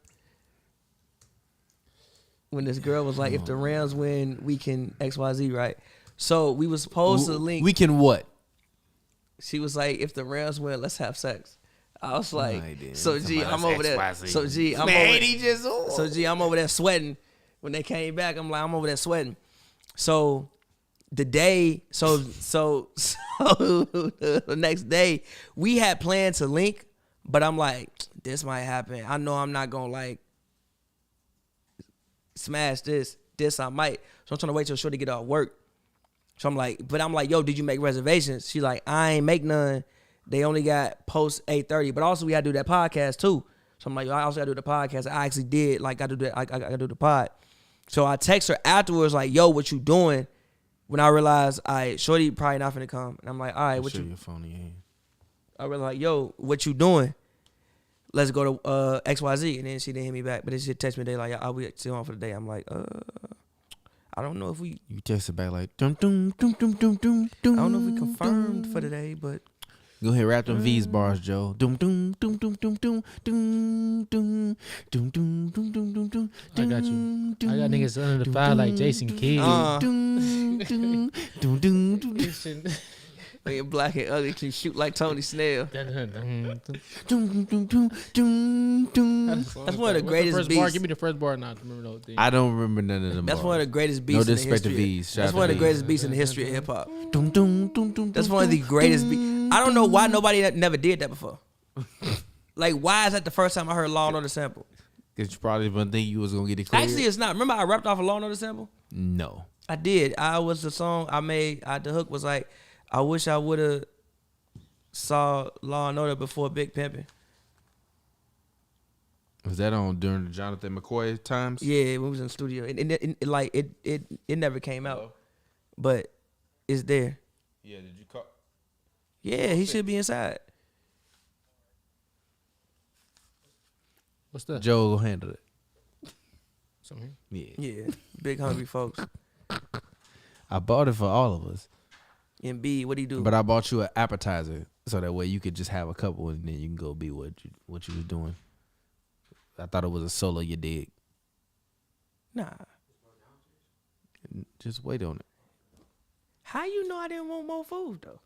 When this girl was like, if the Rams win, we can XYZ, right? So we was supposed to link. We can what? She was like, if the Rams win, let's have sex. I was like, Alright, then. so G, Somebody I'm else over there. XYZ. So G, I'm Man, over he just So G, I'm over there sweating. When they came back, I'm like, I'm over there sweating. So the day, so the next day, we had planned to link, but I'm like, this might happen. I know I'm not gonna like smash this. This I might. So I'm trying to wait till Shorty get off work. So I'm like, yo, did you make reservations? She like, I ain't make none. They only got post 8:30, but also we gotta do that podcast too. So I'm like, I also gotta do the podcast. I actually did like I gotta do the pod. So I text her afterwards like, yo, what you doing? When I realized, Shorty probably not finna come, and I'm like, all right, what you? Your phone in your hand. I was like, yo, what you doing? Let's go to XYZ, and then she didn't hit me back, but then she text me. They like, I'll be still on for the day. I'm like, I don't know if we. You texted back like dum dum dum dum dum dum dum. I don't know if we confirmed for the day, but Go ahead, rap them V's bars, Joe. Dum dum dum dum dum dum dum dum dum dum dum dum dum dum. I got you. I got niggas under the fire like Jason Kidd. Dum dum dum dum dum. being black and ugly can shoot like Tony Snell. Dum dum dum dum dum. That's one of the greatest first bar. beats. Give me the first bar. Not remember the whole thing. I don't remember none of them. That's bars. one of the greatest beats No in the disrespect to history. V's. Shout That's out one of to the V's. greatest beats in the history of hip hop. Dum dum dum dum. That's one of the greatest beats. I don't know why nobody never did that before. Like, why is that the first time I heard Law and Order sample? Because you probably didn't think you was gonna get it clear. Actually, it's not. Remember I rapped off a Law and Order sample? No. I did. I was the song I made. The hook was like, I wish I would have saw Law and Order before Big Pimpin'. Was that on during the Jonathan McCoy times? Yeah, when we was in the studio. It never came out. But it's there. Yeah. Did you call? Yeah, he should be inside. What's that? Joe will handle it. Something. Yeah. Yeah, big hungry folks. I bought it for all of us, And B, what do you do? but I bought you an appetizer so that way you could just have a couple and then you can go be what you was doing. I thought it was a solo. You dig? Nah. Just wait on it. How you know I didn't want more food though?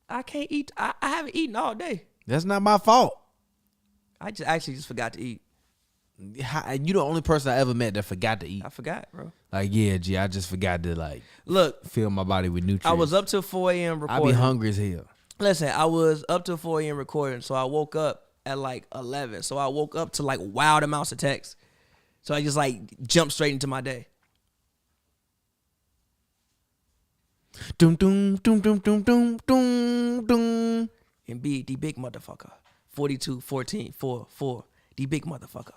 I can't eat. I haven't eaten all day. That's not my fault. I just forgot to eat. You the only person I ever met that forgot to eat. I forgot, bro. Like, yeah, G, I just forgot to like Look, fill my body with nutrients. I was up till 4 a.m. I recording. be hungry as hell. Listen, I was up till 4 a.m. recording, so I woke up at like 11. So I woke up to like wild amounts of text. So I just like jumped straight into my day. Dum dum dum dum dum dum dum dum. And B, the big motherfucker. 42, 14, 4, 4. The big motherfucker.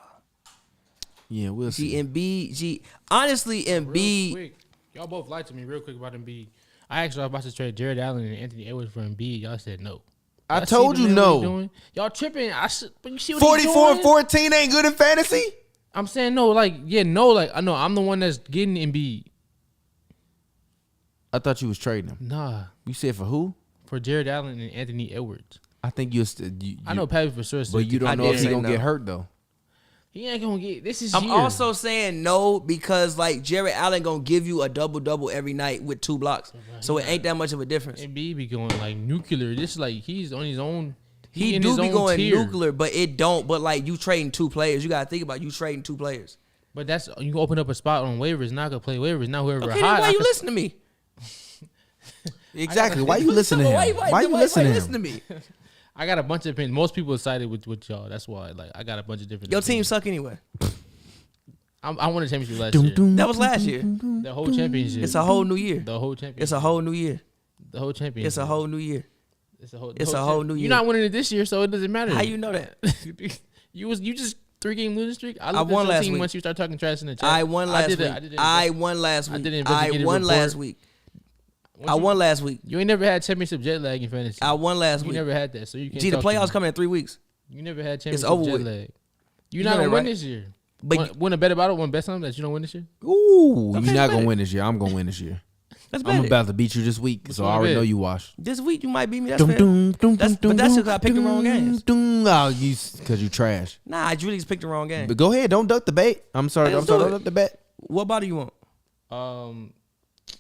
Yeah, we'll see. Embiid. Honestly, Real Embiid. quick, y'all both lied to me real quick about Embiid. I actually was about to trade Jared Allen and Anthony Edwards for Embiid. Y'all said no. I Y'all told see you the man what he no. doing? Y'all tripping. But you see what 44 and he's doing? 14 ain't good in fantasy? I'm saying no. Like I know I'm the one that's getting Embiid. I thought you was trading him. Nah, You said for who? for Jared Allen and Anthony Edwards. I think you. I know Pavy for sure. But you don't know if did he say gonna no. get hurt though. He ain't gonna get this. Is I'm year. also saying no because like Jared Allen gonna give you a double every night with 2 blocks, so it ain't that much of a difference. Embiid be going like nuclear. This like he's on his own. He in do his be own going tier. nuclear, but it don't. But like you trading 2 players, you gotta think about you trading 2 players. But that's you can open up a spot on waivers. Not gonna play waivers. Now whoever Okay, hot. then why I you could- listen to me? Exactly. Why you listening to him? Why you listening to him? me? I got a bunch of opinions. Most people sided with y'all. That's why like I got a bunch of different. Your team opinions. suck anyway. I won a championship last year. That was last year. The whole championship. It's a whole new year. The whole championship. It's a whole new year. The whole championship. It's a whole new year. It's a whole. it's a whole new year. You're not winning it this year, so it doesn't matter. How you know that? you just 3-game losing streak. I won looked at your last team week. once you start talking trash in the chat. I won last week. I won last week. I won last week. I won last week. You ain't never had championship jet lag in fantasy. I won last You week. never had that, so you can't. Gee, the talk to playoffs me. coming in 3 weeks. You never had championship over jet with. lag. You're You not know gonna that, win right? this year. But Win a bet about it. Want to bet something that you don't win this year? Ooh, Okay, you're not bet gonna it. win this year. I'm gonna win this year. let's I'm bet it. about to beat you this week, so you I wanna already bet? know you washed. This week you might beat me. That's fair. But that's because I picked the wrong games. Oh, because you trash. Nah, I really just picked the wrong game. But go ahead, don't duck the bait. I'm sorry, Let's don't do it. duck the bet. What bottle you want?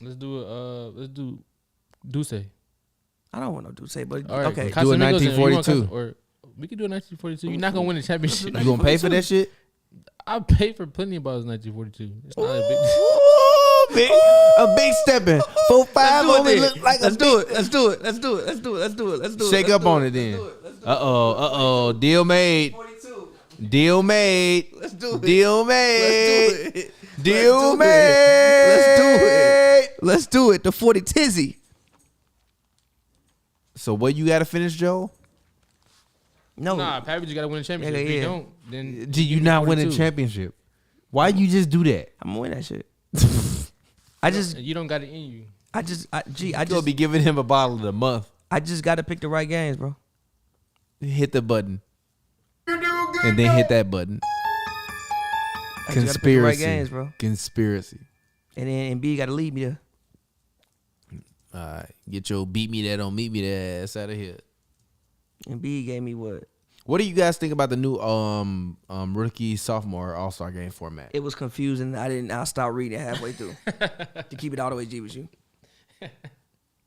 Let's do it. Let's do Duce. I don't want no Duce, but All right, okay. Do it Casamigos and you want 1942. Or we can do it 1942. You're not gonna win the championship. You gonna pay for that shit? I paid for plenty of bottles in 1942. It's not a big. Ooh, big, a big stepping. 4-5 only look like Let's a do it. Let's do it. Let's do it. Let's do it. Let's do it. Let's do it. Shake up on it then. Uh-oh. Deal made. 42. Deal made. Let's do it. Deal made. Let's do it. Deal Let's do made. Let's do it. Let's do it. The 40 tizzy. So what you gotta finish, Joe? No. Nah, Pavy just gotta win a championship. If Yeah. you don't, then Gee, you not winning 42. championship. Why you just do that? I'm gonna win that shit. I just You don't got it in you. I You gonna be giving him a bottle of the month. I just gotta pick the right games, bro. Hit the button. And then hit that button. I just gotta pick the right Conspiracy. games, bro. Conspiracy. And then Embiid gotta lead me there. All right. Get your beat me that, don't meet me that ass out of here. Embiid gave me what? What do you guys think about the new rookie sophomore all-star game format? It was confusing. I stopped reading halfway through. To keep it all the way G with you.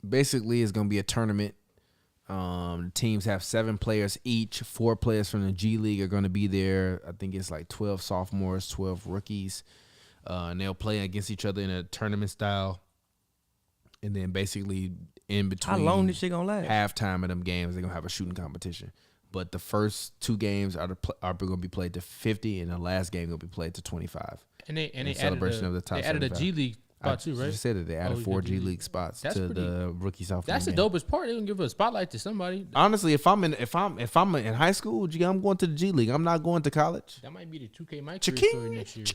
Basically, it's gonna be a tournament. Teams have 7 players each. 4 players from the G League are gonna be there. I think it's like 12 sophomores, 12 rookies. And they'll play against each other in a tournament style. And then basically in between How long this shit gonna last? halftime of them games, they're gonna have a shooting competition. But the first 2 games are going to be played to 50, and the last game will be played to 25. And they In added celebration a, of the top they added a 75. G League spot too, right? Just said that they added Oh, 4 the G G League League. spots That's to pretty- the rookie sophomore That's the game. dopest part. They gonna give a spotlight to somebody. Honestly, if I'm in high school, I'm going to the G League. I'm not going to college. That might be the 2K micro Cha-king, story next year.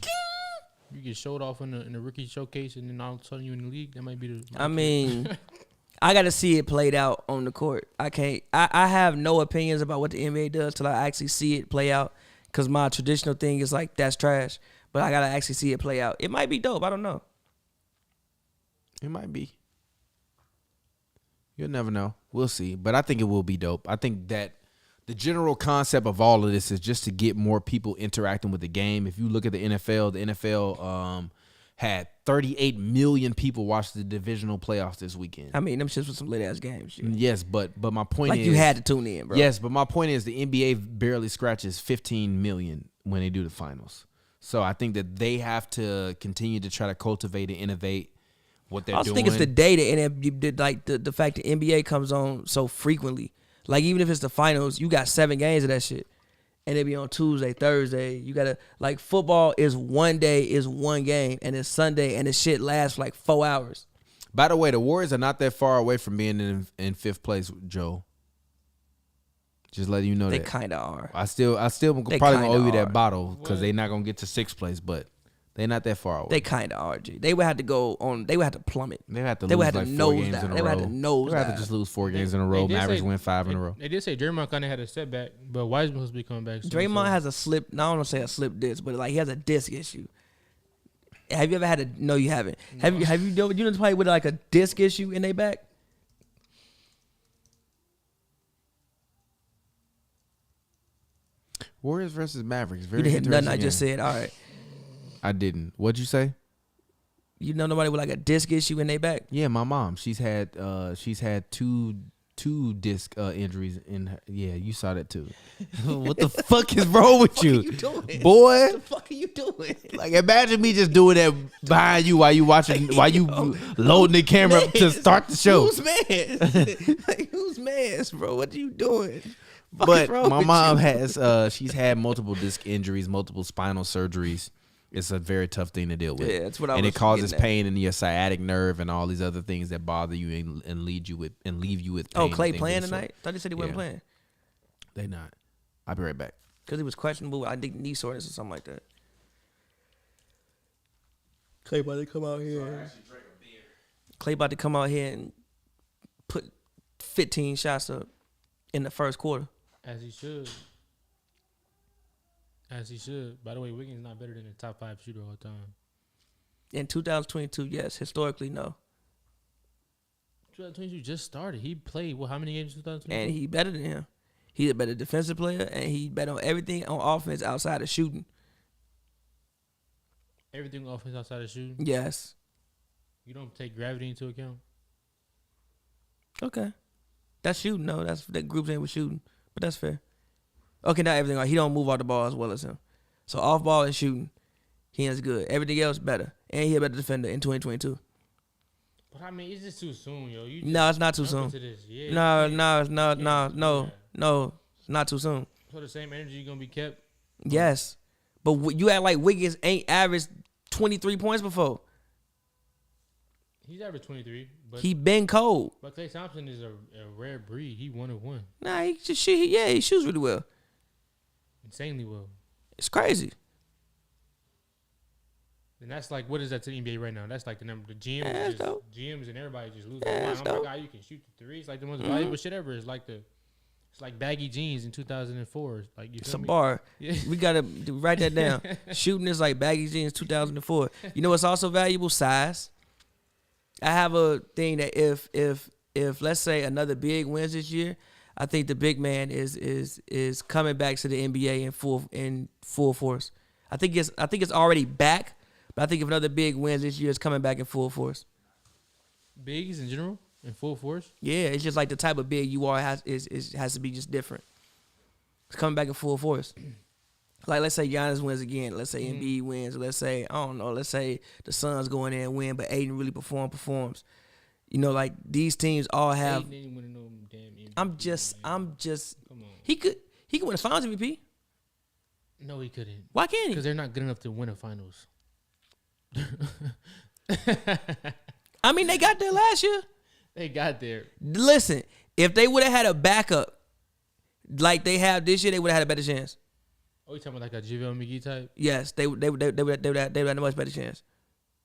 You get showed off in the rookie showcase, and then all of a sudden you in the league. That might be the. I mean, I got to see it played out on the court. I can't. I have no opinions about what the NBA does till I actually see it play out. Cause my traditional thing is like that's trash, but I gotta actually see it play out. It might be dope. I don't know. It might be. You'll never know. We'll see. But I think it will be dope. I think that the general concept of all of this is just to get more people interacting with the game. If you look at the NFL had 38 million people watch the divisional playoffs this weekend. I mean, them shits was some lit ass games. Shit. Yes, but my point Like is you had to tune in, bro. Yes, but my point is the NBA barely scratches 15 million when they do the finals. So I think that they have to continue to try to cultivate and innovate what they're I also doing. think it's the data and like the fact that NBA comes on so frequently. Like even if it's the finals, you got 7 games of that shit. And it be on Tuesday, Thursday. You gotta like football is one day, is one game, and it's Sunday, and the shit lasts for like 4 hours. By the way, the Warriors are not that far away from being in 5th place, Joe. Just letting you know They that. kind of are. I still probably gonna owe you that bottle because they're not gonna get to 6th place, but they're not that far away. They kind of are, G. They would have to go on. They would have to plummet. They would have to lose like 4 games in a row. They would have to nose. They would have to just lose 4 games in a row. Mavericks win 5 in a row. They did say Draymond kind of had a setback, but Wiseman supposed to be coming back soon. Draymond has a slip. No, I don't want to say a slip disc, but like he has a disc issue. Have you ever had a? No, you haven't. No. Have you done play with like a disc issue in their back? Warriors versus Mavericks. Very You didn't hit nothing I interesting just game. said. All right. I didn't. What'd you say? You know nobody with like a disc issue in their back? Yeah, my mom. She's had two disc injuries in her. Yeah, you saw that too. What the fuck is wrong with you? What are you doing? Boy? What the fuck are you doing? Like imagine me just doing that behind you while you watching while you loading the camera up to start the show. Who's man? Like, who's man, bro? What are you doing? But my mom has she's had multiple disc injuries, multiple spinal surgeries. It's a very tough thing to deal with. Yeah, that's what I was and it causes getting at. pain in your sciatic nerve and all these other things that bother you and leave you with pain. Oh, Clay and things playing of the sort. tonight? I thought he said he wasn't playing. They not. I'll be right back. Because he was questionable with, I think, knee soreness or something like that. Clay about to come out here. Clay about to come out here and put 15 shots up in the first quarter. As he should. As he should. By the way, Wiggins not better than the top 5 shooter all the time. In 2022, yes. Historically, no. 2022 just started. He played, how many games in 2022? And he better than him. He's a better defensive player, and he better on everything on offense outside of shooting. Everything on offense outside of shooting? Yes. You don't take gravity into account? Okay. That's shooting, no. That group's name was shooting. But that's fair. Okay, not everything. He don't move off the ball as well as him. So off ball and shooting, he is good. Everything else better. And he a better defender in 2022. But I mean, it's just too soon, yo. No, it's not too soon. Yeah, No, it's not too soon. So the same energy gonna be kept? Yes. But you act like Wiggins ain't averaged 23 points before. He's averaged 23. But He been cold. But Klay Thompson is a rare breed. He 1 of 1. Nah, he shoots really well. Insanely well. It's crazy. And that's like, what is that to the NBA right now? That's like the number. The GMs, Yeah, that's dope. GMs and everybody just losing Yeah, their mind. that's Oh my dope. God, you can shoot the 3. It's like the most valuable shit ever. It's like baggy jeans in 2004. Like, you It's feel a me? bar. Yeah. We gotta write that down. Shooting is like baggy jeans 2004. You know what's also valuable? Size. I have a thing that if let's say another big wins this year, I think the big man is coming back to the NBA in full force. I think it's already back, but I think if another big wins this year, it's coming back in full force. Bigs in general in full force. Yeah, it's just like the type of big you are has to be just different. It's coming back in full force. Like, let's say Giannis wins again. Let's say Embiid wins. Let's say, I don't know, let's say the Suns go in there and win, but Aiden really performs. You know, like, these teams all have. Aiden didn't win no damn MVP, I'm just. Come on. He could win a Finals MVP. No, he couldn't. Why can't he? Because they're not good enough to win a finals. I mean, they got there last year. They got there. Listen, if they would have had a backup like they have this year, they would have had a better chance. Oh, you talking about like a JaVale McGee type? Yes, they would have had a much better chance.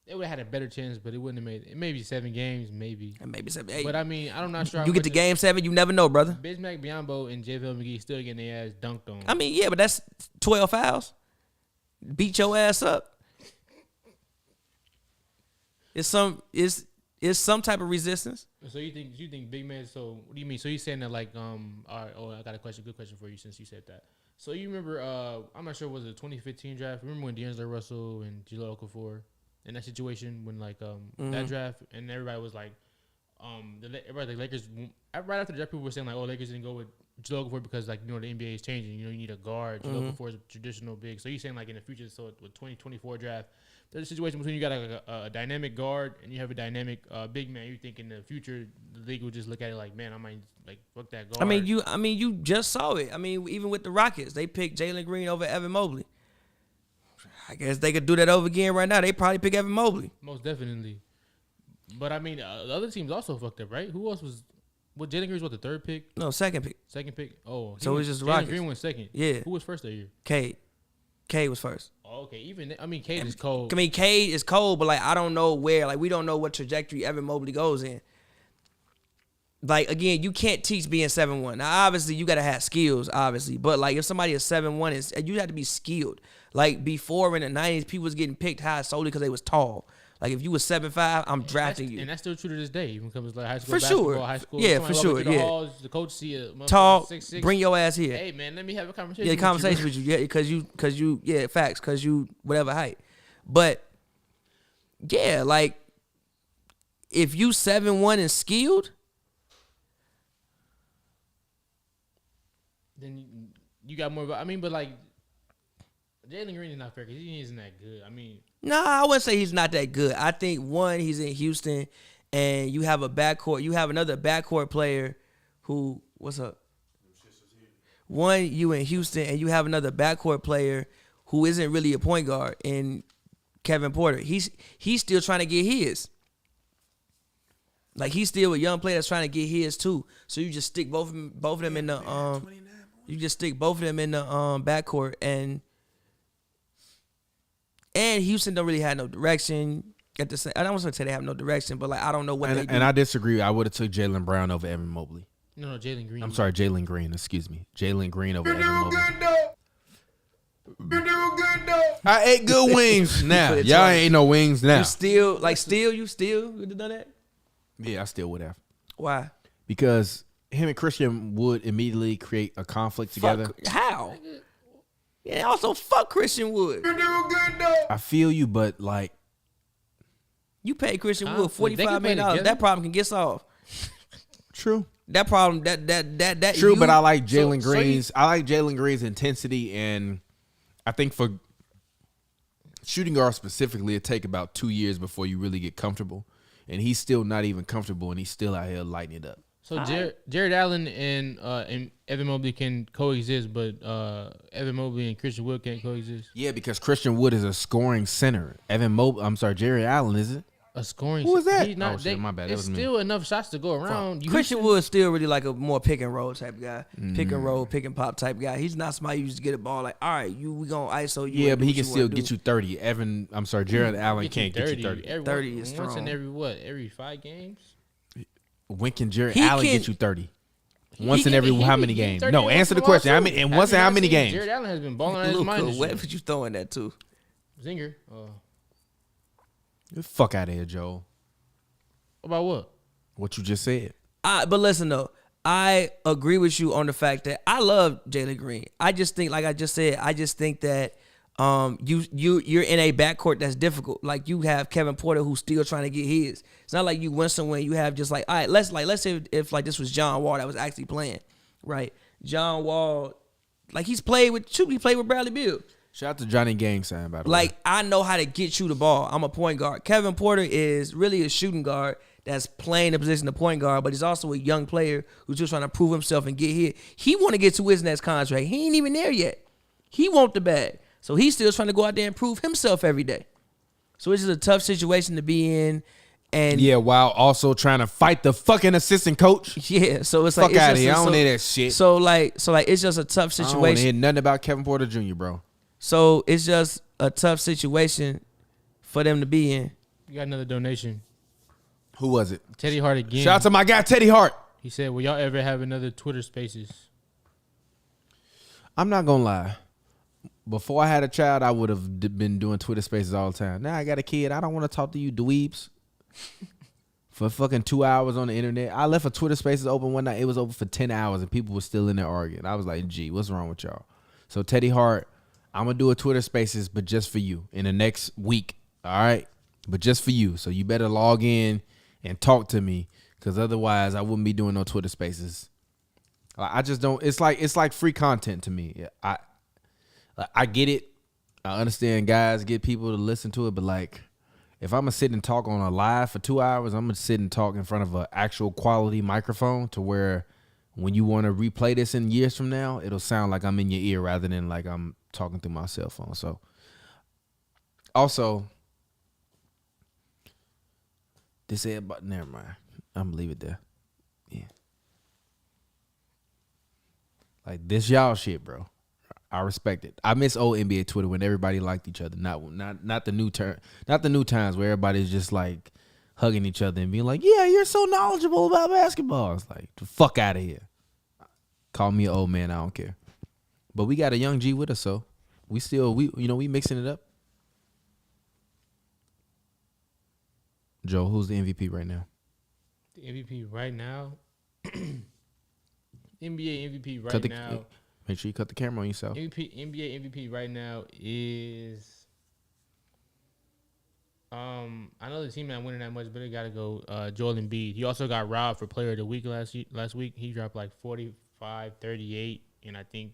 They would have had a better chance, but it wouldn't have made it. Maybe 7 games, maybe. And maybe 7, 8. But I mean, I'm not sure. You get to game 7, you never know, brother. Bismack Biyombo and JaVale McGee still getting their ass dunked on. I mean, yeah, but that's 12 fouls. Beat your ass up. It's some type of resistance. So you think big man? So what do you mean? So you saying that like all right? Oh, I got a question. Good question for you since you said that. So you remember? I'm not sure. Was it 2015 draft? Remember when D'Angelo Russell and Jahlil Okafor in that situation when like that draft and everybody was like the Lakers right after the draft people were saying like, oh, Lakers didn't go with Jahlil Okafor because like, you know, the NBA is changing. You know, you need a guard. Jahlil Okafor is a traditional big. So you saying like in the future, so with 2024 draft, there's a situation between you got a dynamic guard and you have a dynamic big man. You think in the future the league will just look at it like, man, I might like fuck that guard. I mean, you just saw it. I mean, even with the Rockets, they picked Jalen Green over Evan Mobley. I guess they could do that over again right now. They probably pick Evan Mobley. Most definitely. But I mean, the other teams also fucked up, right? Who else was What Jalen Green's the third pick? No, second pick. Second pick. Oh, So it's just Jalen Rockets. Green went second. Yeah. Who was first that year? Cade was first. Oh, okay. Even Cade is cold. I mean, Cade is cold, but like I don't know where. Like we don't know what trajectory Evan Mobley goes in. Like again, you can't teach being 7'1". Now, obviously, you gotta have skills, obviously. But like if somebody is 7'1", you have to be skilled. Like before in the 90s, people was getting picked high solely because they was tall. Like if you was 7'5", I'm drafting you. And that's still true to this day. Even comes like high school For basketball, sure. high school. Yeah, somebody for walk sure, into the yeah. halls, the coach see a Tall, 6'6". bring your ass here. Hey man, let me have a conversation. Yeah, conversation with you. Yeah, because you, yeah, facts. Because you, whatever height. But yeah, like if you 7'1" and skilled, then you got more. I mean, but like Jalen Green is not fair because he isn't that good. I mean, nah, I wouldn't say he's not that good. I think one, he's in Houston, and you have a backcourt. You have another backcourt player who, what's up? One, you in Houston, and you have another backcourt player who isn't really a point guard in Kevin Porter. He's still trying to get his. Like he's still a young player that's trying to get his too. So you just stick both of them in the you just stick both of them in the backcourt, and Houston don't really have no direction. At the same, I don't want to say they have no direction, but like I don't know what they do. And I disagree. I would have took Jalen Brown over Evan Mobley. no, Jalen Green. I'm sorry, Jalen Green. Excuse me, Jalen Green over Evan Mobley. I ate good wings. Now y'all ain't no wings now. You still would have done that? Yeah, I still would have. Why? Because him and Christian would immediately create a conflict together. Fuck, how? Yeah, also fuck Christian Wood. I feel you, but like, You pay Christian Wood They can $45 play million. together. That problem can get solved. true. That problem, that True, you- but I like so- Jalen so you- Green's. I like Jalen Green's intensity, and I think for shooting guard specifically, it take about 2 years before you really get comfortable. And he's still not even comfortable, and he's still out here lighting it up. So Jared Allen and Evan Mobley can coexist, but Evan Mobley and Christian Wood can't coexist. Yeah, because Christian Wood is a scoring center. Jerry Allen, is it? A scoring. Who was that? He's not, Oh, shit, my bad. That It's was me. still enough shots to go around. Christian Wood's still really like a more pick and roll type guy. Pick and roll, pick and pop type guy. He's not somebody who just get a ball like, all right, we gonna ISO you. Yeah, and but do he what can you still wanna get do. you 30. Jared Allen can't get you 30. 30 is once strong. in every 5 games. When can Jared He Allen can- get you 30? Once He in every can- how he many can get games? 30 No, once answer in the a question. while, How too. many? And once in Have how you many not seen games? Jared Allen has been balling out of his Luka, mind this where year. would you throwing that to? Zinger. Get the fuck out of here, Joel. About what? What you just said. But listen though, I agree with you on the fact that I love Jalen Green. I just think, like I just said, I just think that you're in a backcourt that's difficult. Like you have Kevin Porter who's still trying to get his. It's not like you win somewhere and you have just like, all right, let's say if like this was John Wall that was actually playing, right? John Wall, like he played with Bradley Beal. Shout out to Johnny Gang sign, by the way. Like I know how to get you the ball. I'm a point guard. Kevin Porter is really a shooting guard that's playing the position of point guard, but he's also a young player who's just trying to prove himself and get hit. He want to get to his next contract. He ain't even there yet. He want the bag. So he's still trying to go out there and prove himself every day. So it's just a tough situation to be in. And yeah, while also trying to fight the fucking assistant coach. yeah, so it's Fuck like it's out of just here. a- I don't so- hear that shit. So like it's just a tough I don't want to situation. hear nothing about Kevin Porter Jr., bro. So it's just a tough situation for them to be in. You got another donation. Who was it? Teddy Hart again. Shout out to my guy, Teddy Hart. He said, will y'all ever have another Twitter Spaces? I'm not going to lie. Before I had a child, I would have been doing Twitter Spaces all the time. Now I got a kid. I don't want to talk to you dweebs for fucking 2 hours on the internet. I left a Twitter Spaces open one night. It was open for 10 hours and people were still in there arguing. I was like, gee, what's wrong with y'all? So Teddy Hart, I'm going to do a Twitter Spaces, but just for you in the next week. All right? But just for you. So you better log in and talk to me because otherwise I wouldn't be doing no Twitter Spaces. I just don't. It's like free content to me. I get it. I understand guys get people to listen to it, but like if I'm gonna sit and talk on a live for 2 hours, I'm gonna sit and talk in front of an actual quality microphone to where when you want to replay this in years from now, it'll sound like I'm in your ear rather than like I'm talking through my cell phone. So also, this is about never mind. I'm gonna leave it there. Yeah. Like this y'all shit, bro. I respect it. I miss old NBA Twitter when everybody liked each other. Not the new times where everybody's just like hugging each other and being like, "Yeah, you're so knowledgeable about basketball." It's like, the fuck out of here. Call me an old man, I don't care. But we got a young G with us, so we mixing it up. Joe, who's the MVP right now? The MVP right now, NBA MVP right now. Make sure you cut the camera on yourself. NBA MVP right now is. I know the team not winning that much, but it got to go Joel Embiid. He also got robbed for Player of the Week last week. He dropped like 45, 38, and I think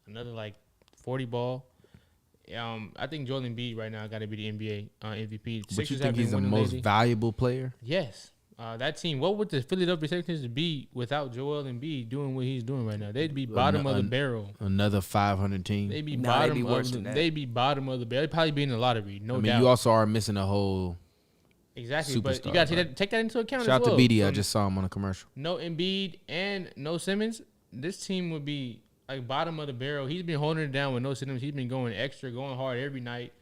another like 40 ball. I think Joel Embiid right now got to be the NBA MVP. But you think he's the most valuable player? Yes. That team, what would the Philadelphia 76ers be without Joel Embiid doing what he's doing right now? They'd be bottom of the barrel. Another 500 team. They'd be bottom of the barrel. They'd probably be in the lottery, no doubt. You also are missing a whole superstar, but you got to take that into account Shout as well. out to BD. I just saw him on a commercial. No Embiid and no Simmons. This team would be like bottom of the barrel. He's been holding it down with no Simmons. He's been going extra, going hard every night.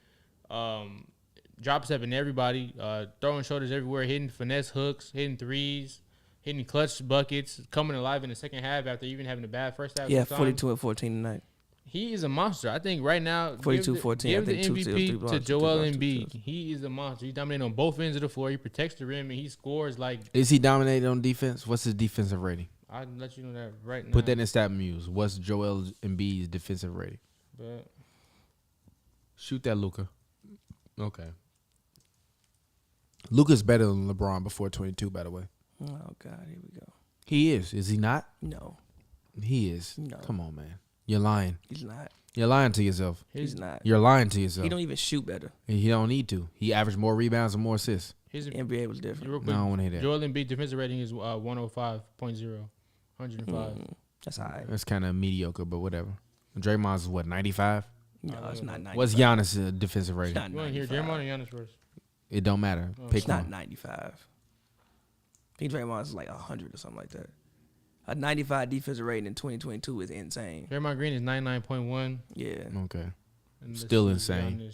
Drop stepping everybody, throwing shoulders everywhere, hitting finesse hooks, hitting threes, hitting clutch buckets, coming alive in the second half after even having a bad first half. Yeah, 42 and 14 tonight. He is a monster. I think right now, 42-14. Give the MVP to Joel Embiid. He is a monster. He's dominating on both ends of the floor. He protects the rim and he scores like. Is he dominating on defense? What's his defensive rating? I'll let you know that right now. Put that in stat muse. What's Joel Embiid's defensive rating? But shoot that, Luka. Okay. Luka's better than LeBron before 22, by the way. Oh, God, here we go. He is. Is he not? No. He is. No. Come on, man. You're lying. He's not. You're lying to yourself. He's not. You're lying to yourself. He don't even shoot better. He don't need to. He averaged more rebounds and more assists. His NBA was different. No, I don't want to hear that. Joel Embiid defensive rating is 105.0. 105. That's all right. That's kind of mediocre, but whatever. Draymond's is what, 95? No, it's not 95. What's Giannis' defensive rating? It's not You want to hear 95. Draymond or Giannis first? It don't matter. Pick It's not one. 95. I think Draymond's like 100 or something like that. A 95 defensive rating in 2022 is insane. Draymond Green is 99.1. Yeah. Okay. And Still let's see, insane.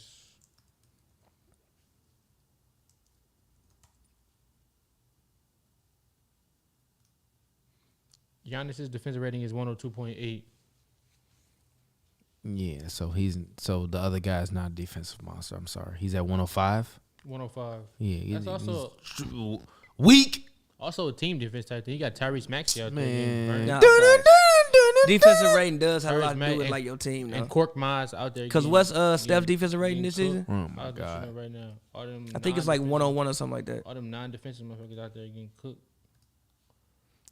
Giannis's defensive rating is 102.8. Yeah, so the other guy's not a defensive monster. I'm sorry. He's at 105. 105. Yeah, That's also weak. Also a team defense type thing. You got Tyrese Maxey out there. Man. Nah, defensive rating does have a lot to do with like your team, though. And Cork Maz out there. Because what's Steph's defensive rating this season? Oh my God. Right now. I think it's like 101 or something like that. All them non-defensive motherfuckers out there getting cooked.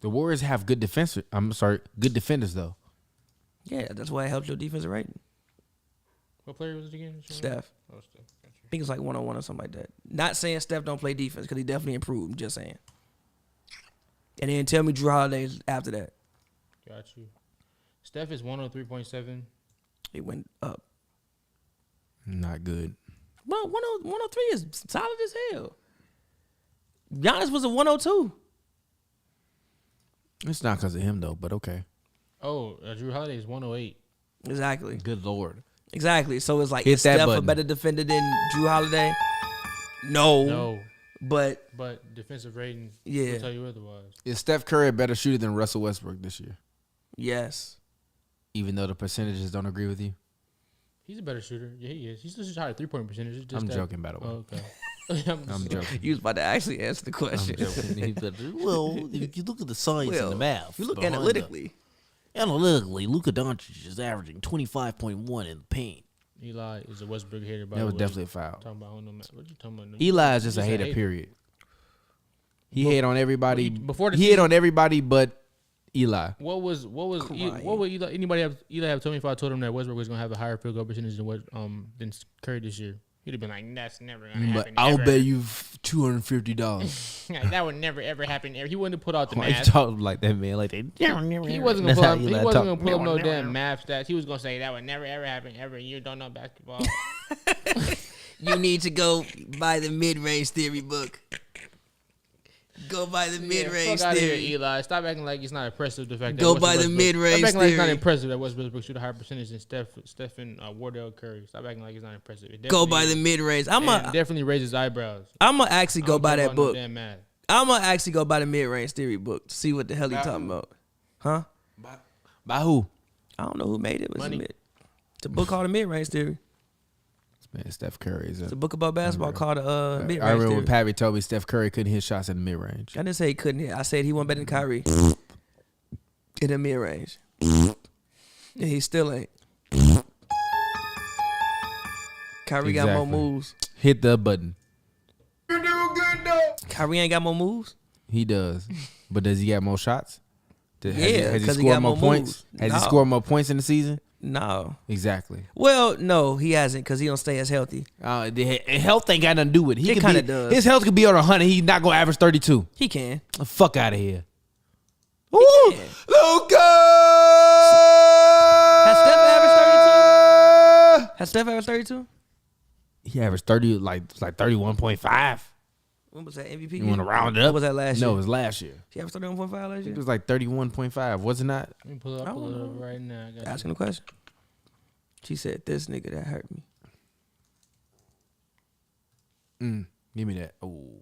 The Warriors have good good defenders though. Yeah, that's why it helps your defensive rating. What player was it again? Steph. Oh, Steph. Gotcha. I think it's like 101 or something like that. Not saying Steph don't play defense because he definitely improved. I'm just saying. And then tell me Drew Holiday after that. Got you. Steph is 103.7. It went up. Not good. Well, 103 is solid as hell. Giannis was a 102. It's not because of him though, but okay. Oh, Drew Holiday is 108. Exactly. Good Lord. Exactly. So it's like, Hit is that Steph button. a better defender than Drew Holiday? No. But defensive rating Yeah. will tell you otherwise. Is Steph Curry a better shooter than Russell Westbrook this year? yes. Even though the percentages don't agree with you? He's a better shooter. Yeah, he is. He's just higher 3-point percentage. It's just I'm that. joking, by the way. Oh, okay. I'm joking. You was about to actually answer the question. Well, if you look at the science and the math, if you look behind analytically. Analytically, Luka Doncic is averaging 25.1 in the paint. Eli is a Westbrook hater. By That the was way. definitely a foul. Talking about, what you talking about? Eli is just a He's hater, period. He hate on everybody. Before the he hate season- on everybody but Eli. What would Eli? Anybody have told me if I told him that Westbrook was gonna have a higher field goal percentage than Curry this year? He'd have been like, "That's never gonna But happen." I'll ever." bet you $250. That would never ever happen. He wouldn't have put out the Why you math. talking like that, man? Like they. He wasn't gonna pull up. He wasn't gonna pull up no damn math stats. He was gonna say that would never ever happen ever. You don't know basketball. You need to go buy the mid-range theory book. Go by the Yeah, mid-range fuck out of here, theory. Eli. Stop acting like it's not impressive. The fact that Go Russell by the Westbrook- mid-range Stop acting like it's not theory. impressive that Westbrook shoot a higher percentage than Steph and Wardell Curry. Stop acting like it's not impressive. It Go definitely by is. the mid-range. I'm And a definitely raises eyebrows. I'm gonna actually I go don't by care that about no book. damn math. I'm gonna actually go by the mid-range theory book to see what the hell he talking about. Huh? By who? I don't know who made it. But Money. it's a book called the mid-range theory. Man, Steph Curry is It's a book about basketball called the mid-range I remember theory. when Pavy told me Steph Curry couldn't hit shots in the mid range. I didn't say he couldn't hit. I said he wasn't better than Kyrie in the mid-range. And he still ain't. Kyrie got more Exactly. moves. Hit the button. Kyrie ain't got more moves. He does, but does he got more shots? Has Yeah, he 'cause he scored got more more points? moves. Has No. he scored more points in the season? No. Exactly. Well, no, he hasn't because he don't stay as healthy. Health ain't got nothing to do with it. He It could kinda be- does. His health could be on 100. He's not gonna average 32. He can. Fuck out of here. Ooh, can. Luka! Has Steph averaged 32? Has Steph averaged 32? He averaged 30, like 31.5. When was that MVP? You want to game? round it up? Or was that last No, it year? was last year. He averaged 31.5 last It year? was like 31.5. Was it not? Let me pull it I up, don't know. right now. I got you. Asking a question. She said, this nigga that hurt me. Give me that. Oh,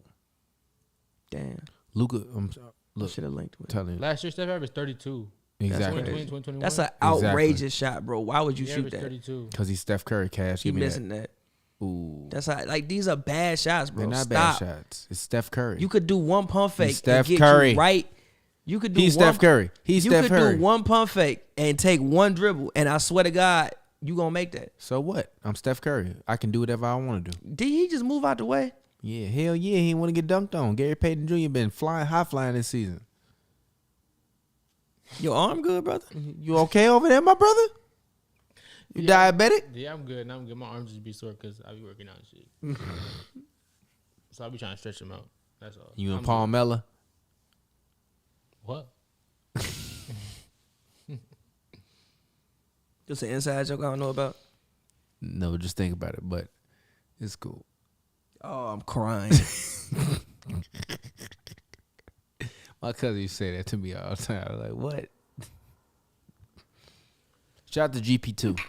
Damn. Luka. Look, Should have linked with it. telling you. Last year, Steph averaged 32. Exactly. 2020, 2021. That's an Exactly. outrageous shot, bro. Why would you He shoot averaged that? 32. Because he's Steph Curry cash. He Give me missing that. that. Ooh. That's how, like, these are bad shots, bro. They're not Stop. bad shots. It's Steph Curry. You could do one pump fake Steph and get Curry. you right. You could do He's one, Steph Curry. He's you Steph could Curry. do one pump fake and take one dribble, and I swear to God, you gonna make that. So what? I'm Steph Curry. I can do whatever I want to do. Did he just move out the way? Yeah, hell yeah. He want to get dunked on. Gary Payton Jr. been high flying this season. Your arm good, brother? You okay over there, my brother? You diabetic? Yeah, I'm good. I'm good. My arms just be sore because I be working out and shit. So I be trying to stretch them out. That's all. You and I'm Palmella? good. What? Just an inside joke I don't know about. No, just think about it, but it's cool. Oh, I'm crying. My cousin used to say that to me all the time. I was like, what? Shout out to GP2.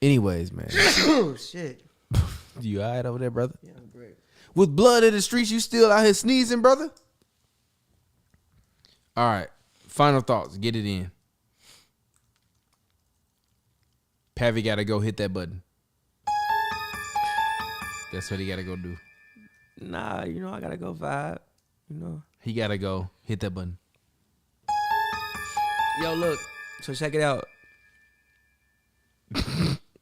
Anyways, man. Oh, shit. You all right over there, brother? Yeah, I'm great. With blood in the streets, you still out here sneezing, brother? All right. Final thoughts. Get it in. Pavy got to go hit that button. That's what he got to go do. Nah, you know I gotta go vibe. You know. He got to go hit that button. Yo, look. So check it out.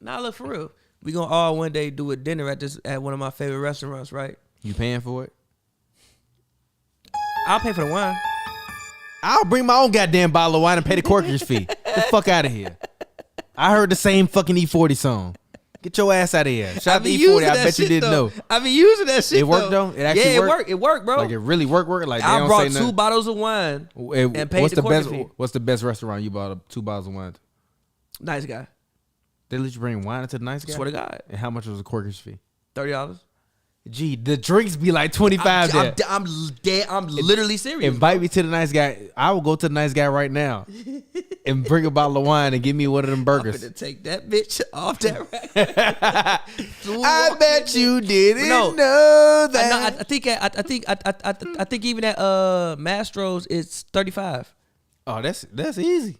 Nah, look, for real. We gonna all one day do a dinner at one of my favorite restaurants, right? You paying for it? I'll pay for the wine. I'll bring my own goddamn bottle of wine and pay the corker's fee. Get the fuck out of here. I heard the same fucking E40 song. Get your ass out of here. Shout out to E40. I bet you didn't know. I be using that shit. It worked though? It actually yeah, worked? It worked, bro. Like it really work. Like they I don't brought say 2 nothing. bottles of wine and paid What's the the best? corker fee. What's the best restaurant you bought 2 bottles of wine to? Nice guy. They let you bring wine into the nice guy? Swear to God. And how much was the corker's fee? $30. Gee, the drinks be like 25 there. I'm dead. I'm literally serious. Invite me to the nice guy. I will go to the nice guy right now and bring a bottle of wine and give me one of them I'm burgers. gonna take that bitch off that rack. I bet you didn't No. know that. I think even at Mastro's it's $35. Oh, that's easy.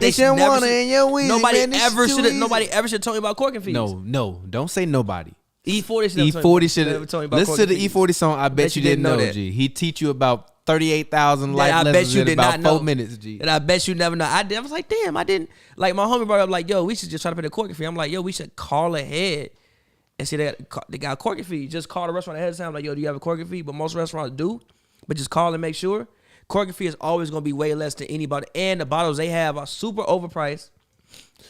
They It's your never water should- and your Weezy, Nobody man, this ever is too should. easy. Nobody ever should tell me about corking fees. No, don't say nobody. E40 should. E40 should never have. told me about Listen to corking the fees. E40 song. I bet you didn't know, that. G. He teach you about 38,000 life I bet lessons you in did about not 4 know. minutes, G. And I bet you never know. I was like, damn, I didn't. Like my homie brought up, like, yo, we should just try to pay the corking fee. I'm like, yo, we should call ahead and see they got a corking fee. Just call the restaurant ahead of time. Like, yo, do you have a corking fee? But most restaurants do. But just call and make sure. Corking fee is always gonna be way less than anybody. And the bottles they have are super overpriced.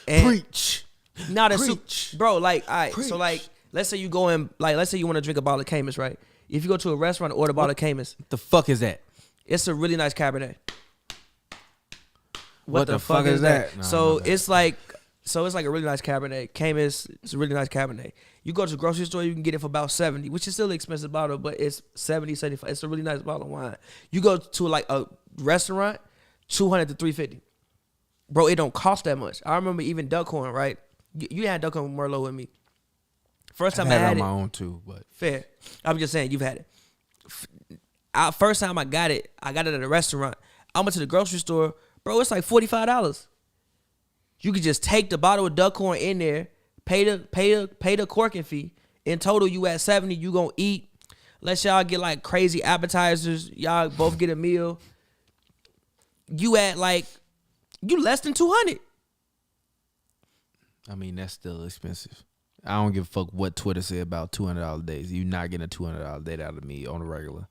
And Preach. Not a Preach. bro. Like, all right. Preach. So like, let's say you go in. Like, let's say you want to drink a bottle of Camus, right? If you go to a restaurant and order a bottle of Camus, The fuck is that? it's a really nice Cabernet. What the fuck is that? Nah, So my bad. it's like So it's like a really nice Cabernet. Camus, it's a really nice Cabernet. You go to the grocery store, you can get it for about 70, which is still an expensive bottle, but it's 70, 75. It's a really nice bottle of wine. You go to like a restaurant, 200 to 350. Bro, it don't cost that much. I remember even Duckhorn, right? You had Duckhorn Merlot with me. First time I had it on my own too, but fair. I'm just saying you've had it. First time I got it at a restaurant. I went to the grocery store, bro. It's like $45. You could just take the bottle of Duckhorn in there, pay the corking fee. In total, you at 70. You gonna eat. Let y'all get like crazy appetizers. Y'all both get a meal. You at like you less than 200. I mean that's still expensive. I don't give a fuck what Twitter say about $200 days. You're not getting a $200 date out of me on a regular.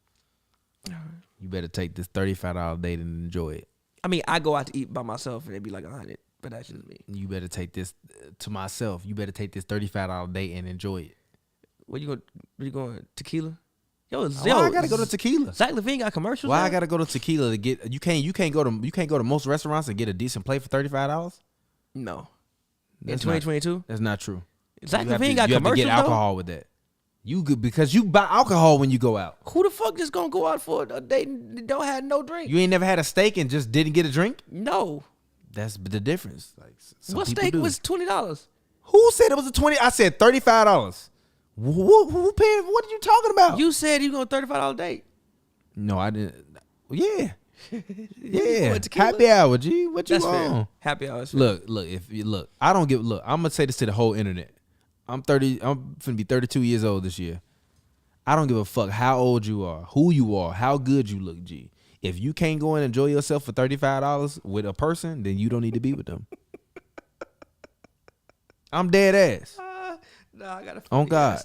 You better take this $35 date and enjoy it. I mean, I go out to eat by myself and it'd be like 100, but that's just me. You better take this to myself. You better take this $35 date and enjoy it. Where you going? Tequila? Yo, I gotta go to tequila. Zach Levine got commercials. Why now? I gotta go to tequila to get? You can't go to most restaurants and get a decent plate for $35. No. That's In 2022, that's not true. Zach Levine got you have to commercials. get alcohol with that. You good because you buy alcohol when you go out. Who the fuck just gonna go out for a date and don't have no drink? You ain't never had a steak and just didn't get a drink. No. That's the difference. Like What steak was $20? Who said it was a 20? I said $35. Who paid? What are you talking about? You said you going $35 date. No, I didn't. Yeah, Yeah. Happy hour, G. What you That's on? fair. Happy hour. Look. If you look, I don't give. Look, I'm gonna say this to the whole internet. I'm 30. I'm finna be 32 years old this year. I don't give a fuck how old you are, who you are, how good you look, G. If you can't go and enjoy yourself for $35 with a person, then you don't need to be with them. I'm dead ass. No, I gotta. On God.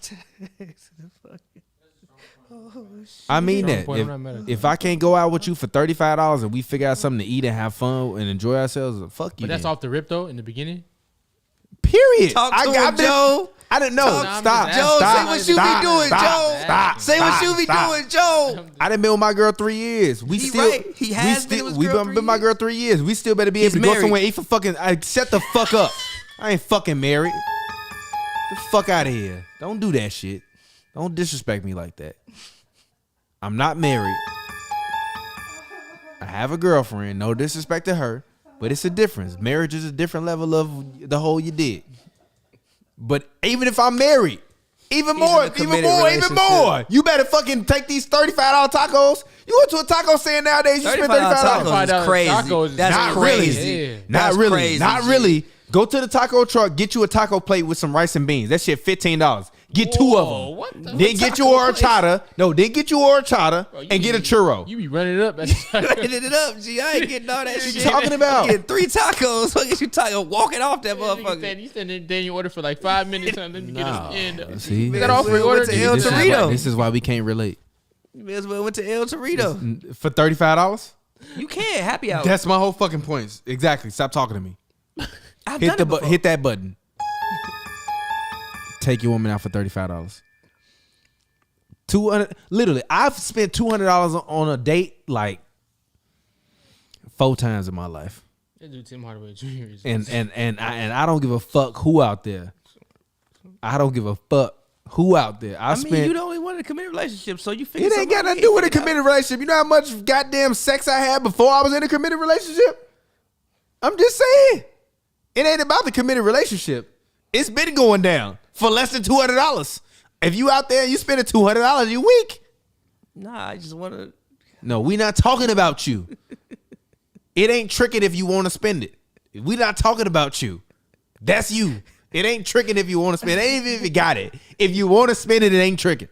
I mean that. If I can't go out with you for $35 and we figure out something to eat and have fun and enjoy ourselves, fuck you. But that's then. off the rip though. In the beginning. Period. Talk to him, Joe. I didn't know. Stop. Joe, say what you be doing, Joe. Stop. Say what you be doing, Joe. I done been with my girl 3 years. We He still. right. He has been with his We've girl been 3 with my girl 3 years. We still better be able to go married. somewhere and eat for fucking. Shut the fuck up. I ain't fucking married. Get the fuck out of here. Don't do that shit. Don't disrespect me like that. I'm not married. I have a girlfriend. No disrespect to her, but it's a difference. Marriage is a different level of the whole you did. But even if I'm married, even more. You better fucking take these $35 tacos. You went to a taco stand nowadays, you spend $35. Tacos is crazy. Tacos That's Not crazy. Yeah. Not That's really. crazy, Not G. really. Go to the taco truck, get you a taco plate with some rice and beans. That shit $15. Get two of them. What the Then get you a horchata. No, then get you a horchata and get a churro. You be running it up. Running it up, G. I ain't getting all that What shit. you talking about? You get 3 tacos. What you talking? Walking off that motherfucker. You stand there, you order for like 5 minutes, and then you get Nah. a end. See? Is that all for order? to El This is why- Torito. This is why we can't relate. You may as well went to El Torito. For $35? You can't. Happy hour. That's my whole fucking point. Exactly. Stop talking to me. I've Hit done it before. hit that button. Take your woman out for $35. 200. Literally, I've spent $200 on a date like 4 times in my life, They do Tim Hardaway Jr. and I don't give a fuck who out there. I don't give a fuck who out there. I mean, spent. you the only one in a committed relationship, so you figure It ain't got nothing to do with a committed relationship. You know how much goddamn sex I had before I was in a committed relationship? I'm just saying. It ain't about the committed relationship. It's been going down for less than $200. If you out there and you spending $200, you weak. Nah, I just want to. No, we not talking about you. It ain't tricking if you want to spend it. We not talking about you. That's you. It ain't tricking if you want to spend it. Ain't even if you got it. If you want to spend it, it ain't tricking.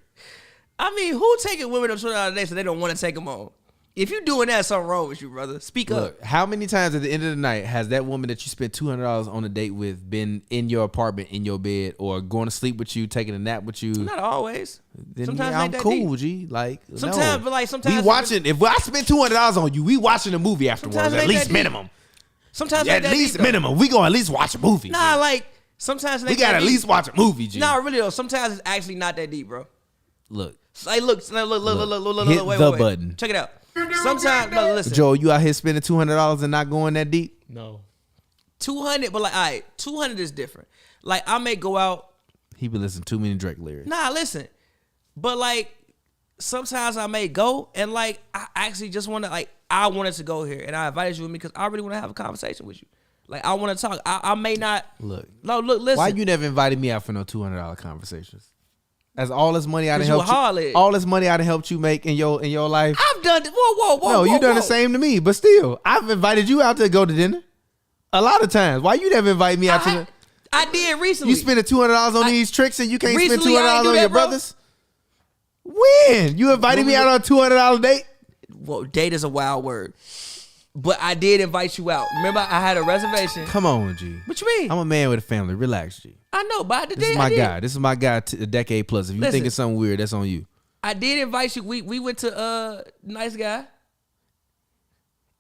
I mean, who taking women on $200 a day so they don't want to take them on? If you doing that, something wrong with you, brother. Speak up. Look, how many times at the end of the night has that woman that you spent $200 on a date with been in your apartment, in your bed, or going to sleep with you, taking a nap with you? Not always. Then Sometimes yeah, it I'm ain't that cool, deep. G. Like Sometimes, no. but like sometimes we watching. If I spend $200 on you, we watching a movie afterwards. Sometimes it At ain't least that deep. minimum. Sometimes it At ain't that least deep, though. minimum. We gonna at least watch a movie. Nah, G. like sometimes it we ain't gotta that at deep. least watch a movie, G. Nah, really though. Sometimes it's actually not that deep, bro. Look, Like, look, hit wait, the wait. button. Check it out. Sometimes, no, listen. Joe, you out here spending $200 and not going that deep? No. 200, but like, all right, 200 is different. Like, I may go out. He be listening to too many Drake lyrics. Nah, listen. But like, sometimes I may go and like, I actually just want to like, I wanted to go here and I invited you with me because I really want to have a conversation with you. Like, I want to talk. I may not. Look. No, look, listen. Why you never invited me out for no $200 conversations? That's all this money I done helped you. All this money I done helped you make in your life. I've done it. Whoa. No, you done the same to me, but still, I've invited you out to go to dinner. A lot of times. Why you never invite me out to? I did recently. You spending $200 on these tricks and you can't spend $200 on your brothers? Bro. When? You invited me out on a $200 date? Well, date is a wild word. But I did invite you out. Remember, I had a reservation. Come on, G. What you mean? I'm a man with a family. Relax, G. I know, but the This day is my I did. guy. This is my guy a decade plus. If you think it's something weird, that's on you. I did invite you. We went to Nice Guy.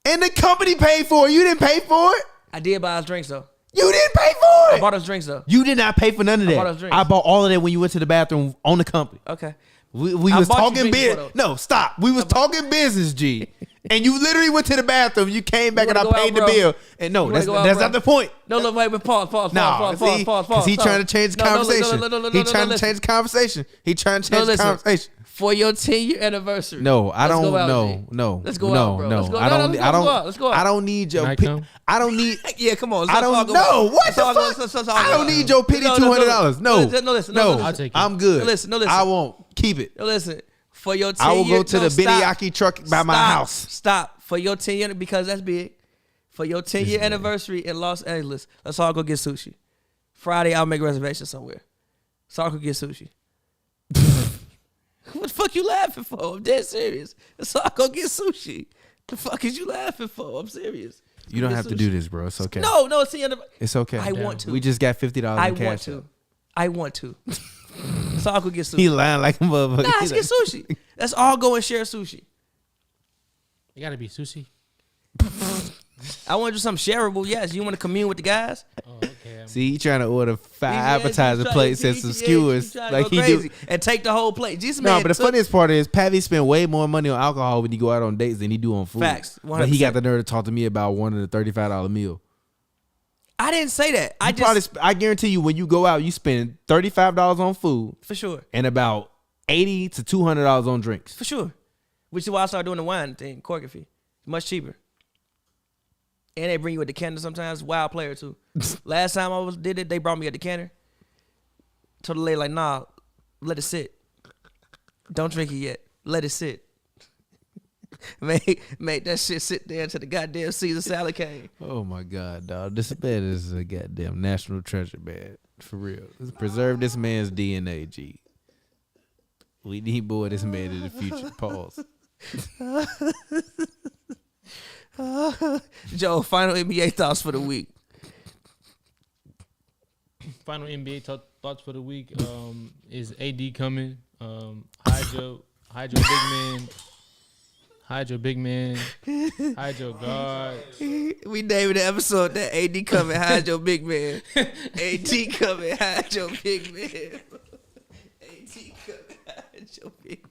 And the company paid for it. You didn't pay for it? I did buy us drinks, though. You didn't pay for it. I bought us drinks, though. You did not pay for none of that. bought us drinks. I bought all of that when you went to the bathroom on the company. Okay. We was bought you talking drinks business. before, No, stop. We was talking business, G. And you literally went to the bathroom. You came back and I paid the bill. And no, that's not the point. No, look, wait, pause. Because he trying to change the conversation. He trying to change the conversation. He trying to change the conversation. For your 10-year anniversary. No, I don't. No. Let's go out, bro. No, Let's go. I don't. Let's go out. I don't need your. I don't need. Yeah, come on. I don't know. What the fuck? I don't need your pity $200. No, listen. I'll take it. I'm good. Listen. I won't. Keep it. Listen. For your 10 I will go to the Beniaki truck by my house. Stop. For your 10-year, because that's big. For your 10-year anniversary in Los Angeles, let's all go get sushi. Friday, I'll make a reservation somewhere. So I'll go get sushi. What the fuck you laughing for? I'm dead serious. Let's all go get sushi. The fuck is you laughing for? I'm serious. You don't have to do this, bro. It's okay. No, it's the end of. It's okay. I want to. We just got $50 in cash. I want to. So I could get sushi. He lying like a motherfucker. Nah, let's get sushi. Let's all go and share sushi. It gotta be sushi. I want to do something shareable. Yes, you want to commune with the guys. Oh, okay. See, he trying to order 5 appetizer plates and some skewers, like he do, and take the whole plate. No, but the funniest part is Pavy spend way more money on alcohol when he go out on dates than he do on food. Facts. 100%. But he got the nerve to talk to me about one of the $35 meal. I didn't say that. I guarantee you, when you go out, you spend $35 on food for sure, and about $80 to $200 on drinks for sure. Which is why I started doing the wine thing, corking fee, much cheaper. And they bring you a decanter sometimes. Wild player too. Last time I did it, they brought me a decanter. Told the lady like, nah, let it sit. Don't drink it yet. Let it sit. Make that shit sit there until the goddamn Caesar salad came. Oh my God, dog. This man is a goddamn national treasure, man. For real. Preserve this man's DNA, G. We need more of this man in the future. Pause. Joe, final NBA thoughts for the week. Final NBA thoughts for the week is AD coming. Hide your big man. Hide your big man. Hide your guard. We named the episode that AD coming, hide your big man. AD coming, hide your big man. AD coming, hide your big man.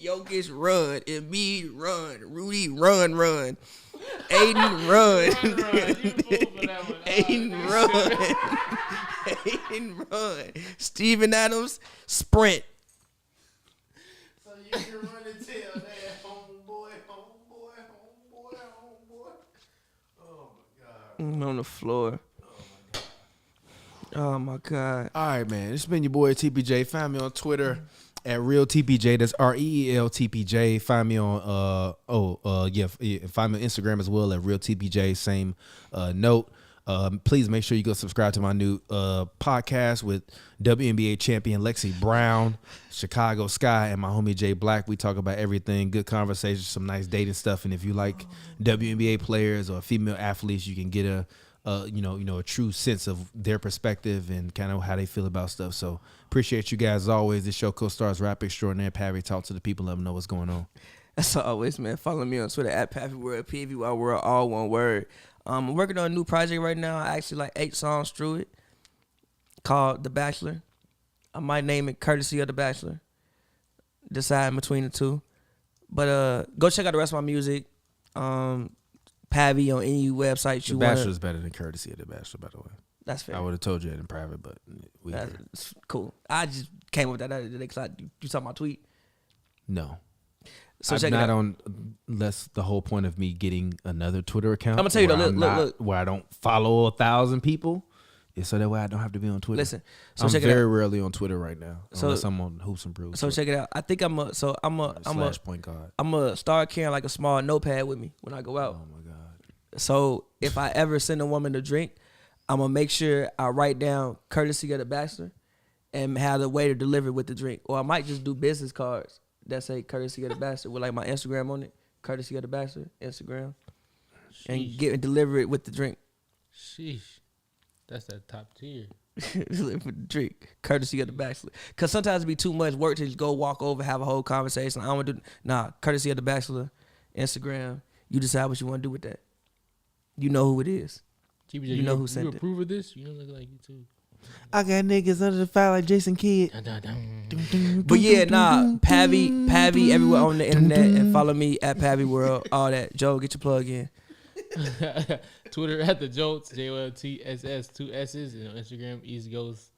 Jokic run, Embiid run, Rudy run, Aiden run, Aiden run, Aiden run, Steven Adams sprint. So you can run and tell that homeboy. Oh my God. I'm on the floor. Oh my God. All right, man. This has been your boy TPJ. Find me on Twitter at Real TPJ. That's REEL TPJ. Find me on find me on Instagram as well at Real TPJ. Same note. Please make sure you go subscribe to my new podcast with WNBA champion Lexi Brown, Chicago Sky, and my homie Jay Black. We talk about everything, good conversation, some nice dating stuff. And if you like WNBA players or female athletes, you can get a true sense of their perspective and kind of how they feel about stuff. So appreciate you guys as always. This show co-stars rap extraordinaire Pavy. Talk to the people, let them know what's going on. As always, man. Follow me on Twitter at Pavy World, PAVY World, all one word. I'm working on a new project right now. I actually like 8 songs through it called The Bachelor. I might name it courtesy of The Bachelor. Deciding between the two. But go check out the rest of my music. Pavy on any website The you want. Bachelor is better than Courtesy of the Bachelor, by the way. That's fair. I would have told you that in private, but That's cool. I just came up with that other day because you saw my tweet. No. So I'm check it not out. on. That's the whole point of me getting another Twitter account. I'ma tell you though, where look. where I don't follow 1,000 people. Yeah, so that way I don't have to be on Twitter. Listen, so I'm check it very out. rarely on Twitter right now, So- unless I'm on Hoops and Brews. So check it out. I think I'm a slash point guard. I'm a start carrying like a small notepad with me when I go out. Oh my god. So if I ever send a woman a drink, I'm gonna make sure I write down courtesy of the Bachelor and have the waiter deliver it with the drink. Or I might just do business cards that say courtesy of the Bachelor with like my Instagram on it. Courtesy of the Bachelor, Instagram. And deliver it with the drink. Sheesh. That's that top tier. Deliver the drink. Courtesy of the Bachelor. Cause sometimes it be too much work to just go walk over, have a whole conversation. I don't wanna do courtesy of the Bachelor, Instagram. You decide what you want to do with that. You know who it is. TBJ, You know who sent you it. approve of this? You don't look like you too. I got niggas under the fire like Jason Kidd. Dun, dun, dun. But yeah, Pavy everywhere on the internet, and follow me at Pavy World, all that. Joe, get your plug in. Twitter at the Jolts, JOLTSS, 2 S's, and on Instagram, Easy Goes.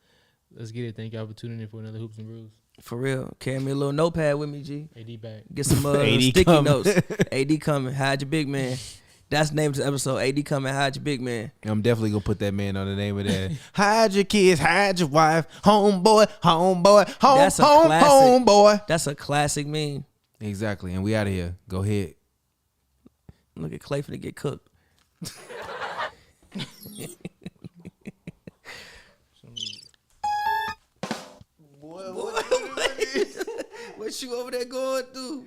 Let's get it. Thank y'all for tuning in for another Hoops and Brews. For real. Carry me a little notepad with me, G. AD back. Get some AD sticky coming. notes. AD coming. Hide your big man. That's the name of the episode. AD coming. Hide your big man. I'm definitely gonna put that man on the name of that. Hide your kids, hide your wife, homeboy, That's a classic. homeboy. That's a classic meme. Exactly, and we out of here. Go ahead. Look at Clay finna get cooked. Boy, what you over there going through?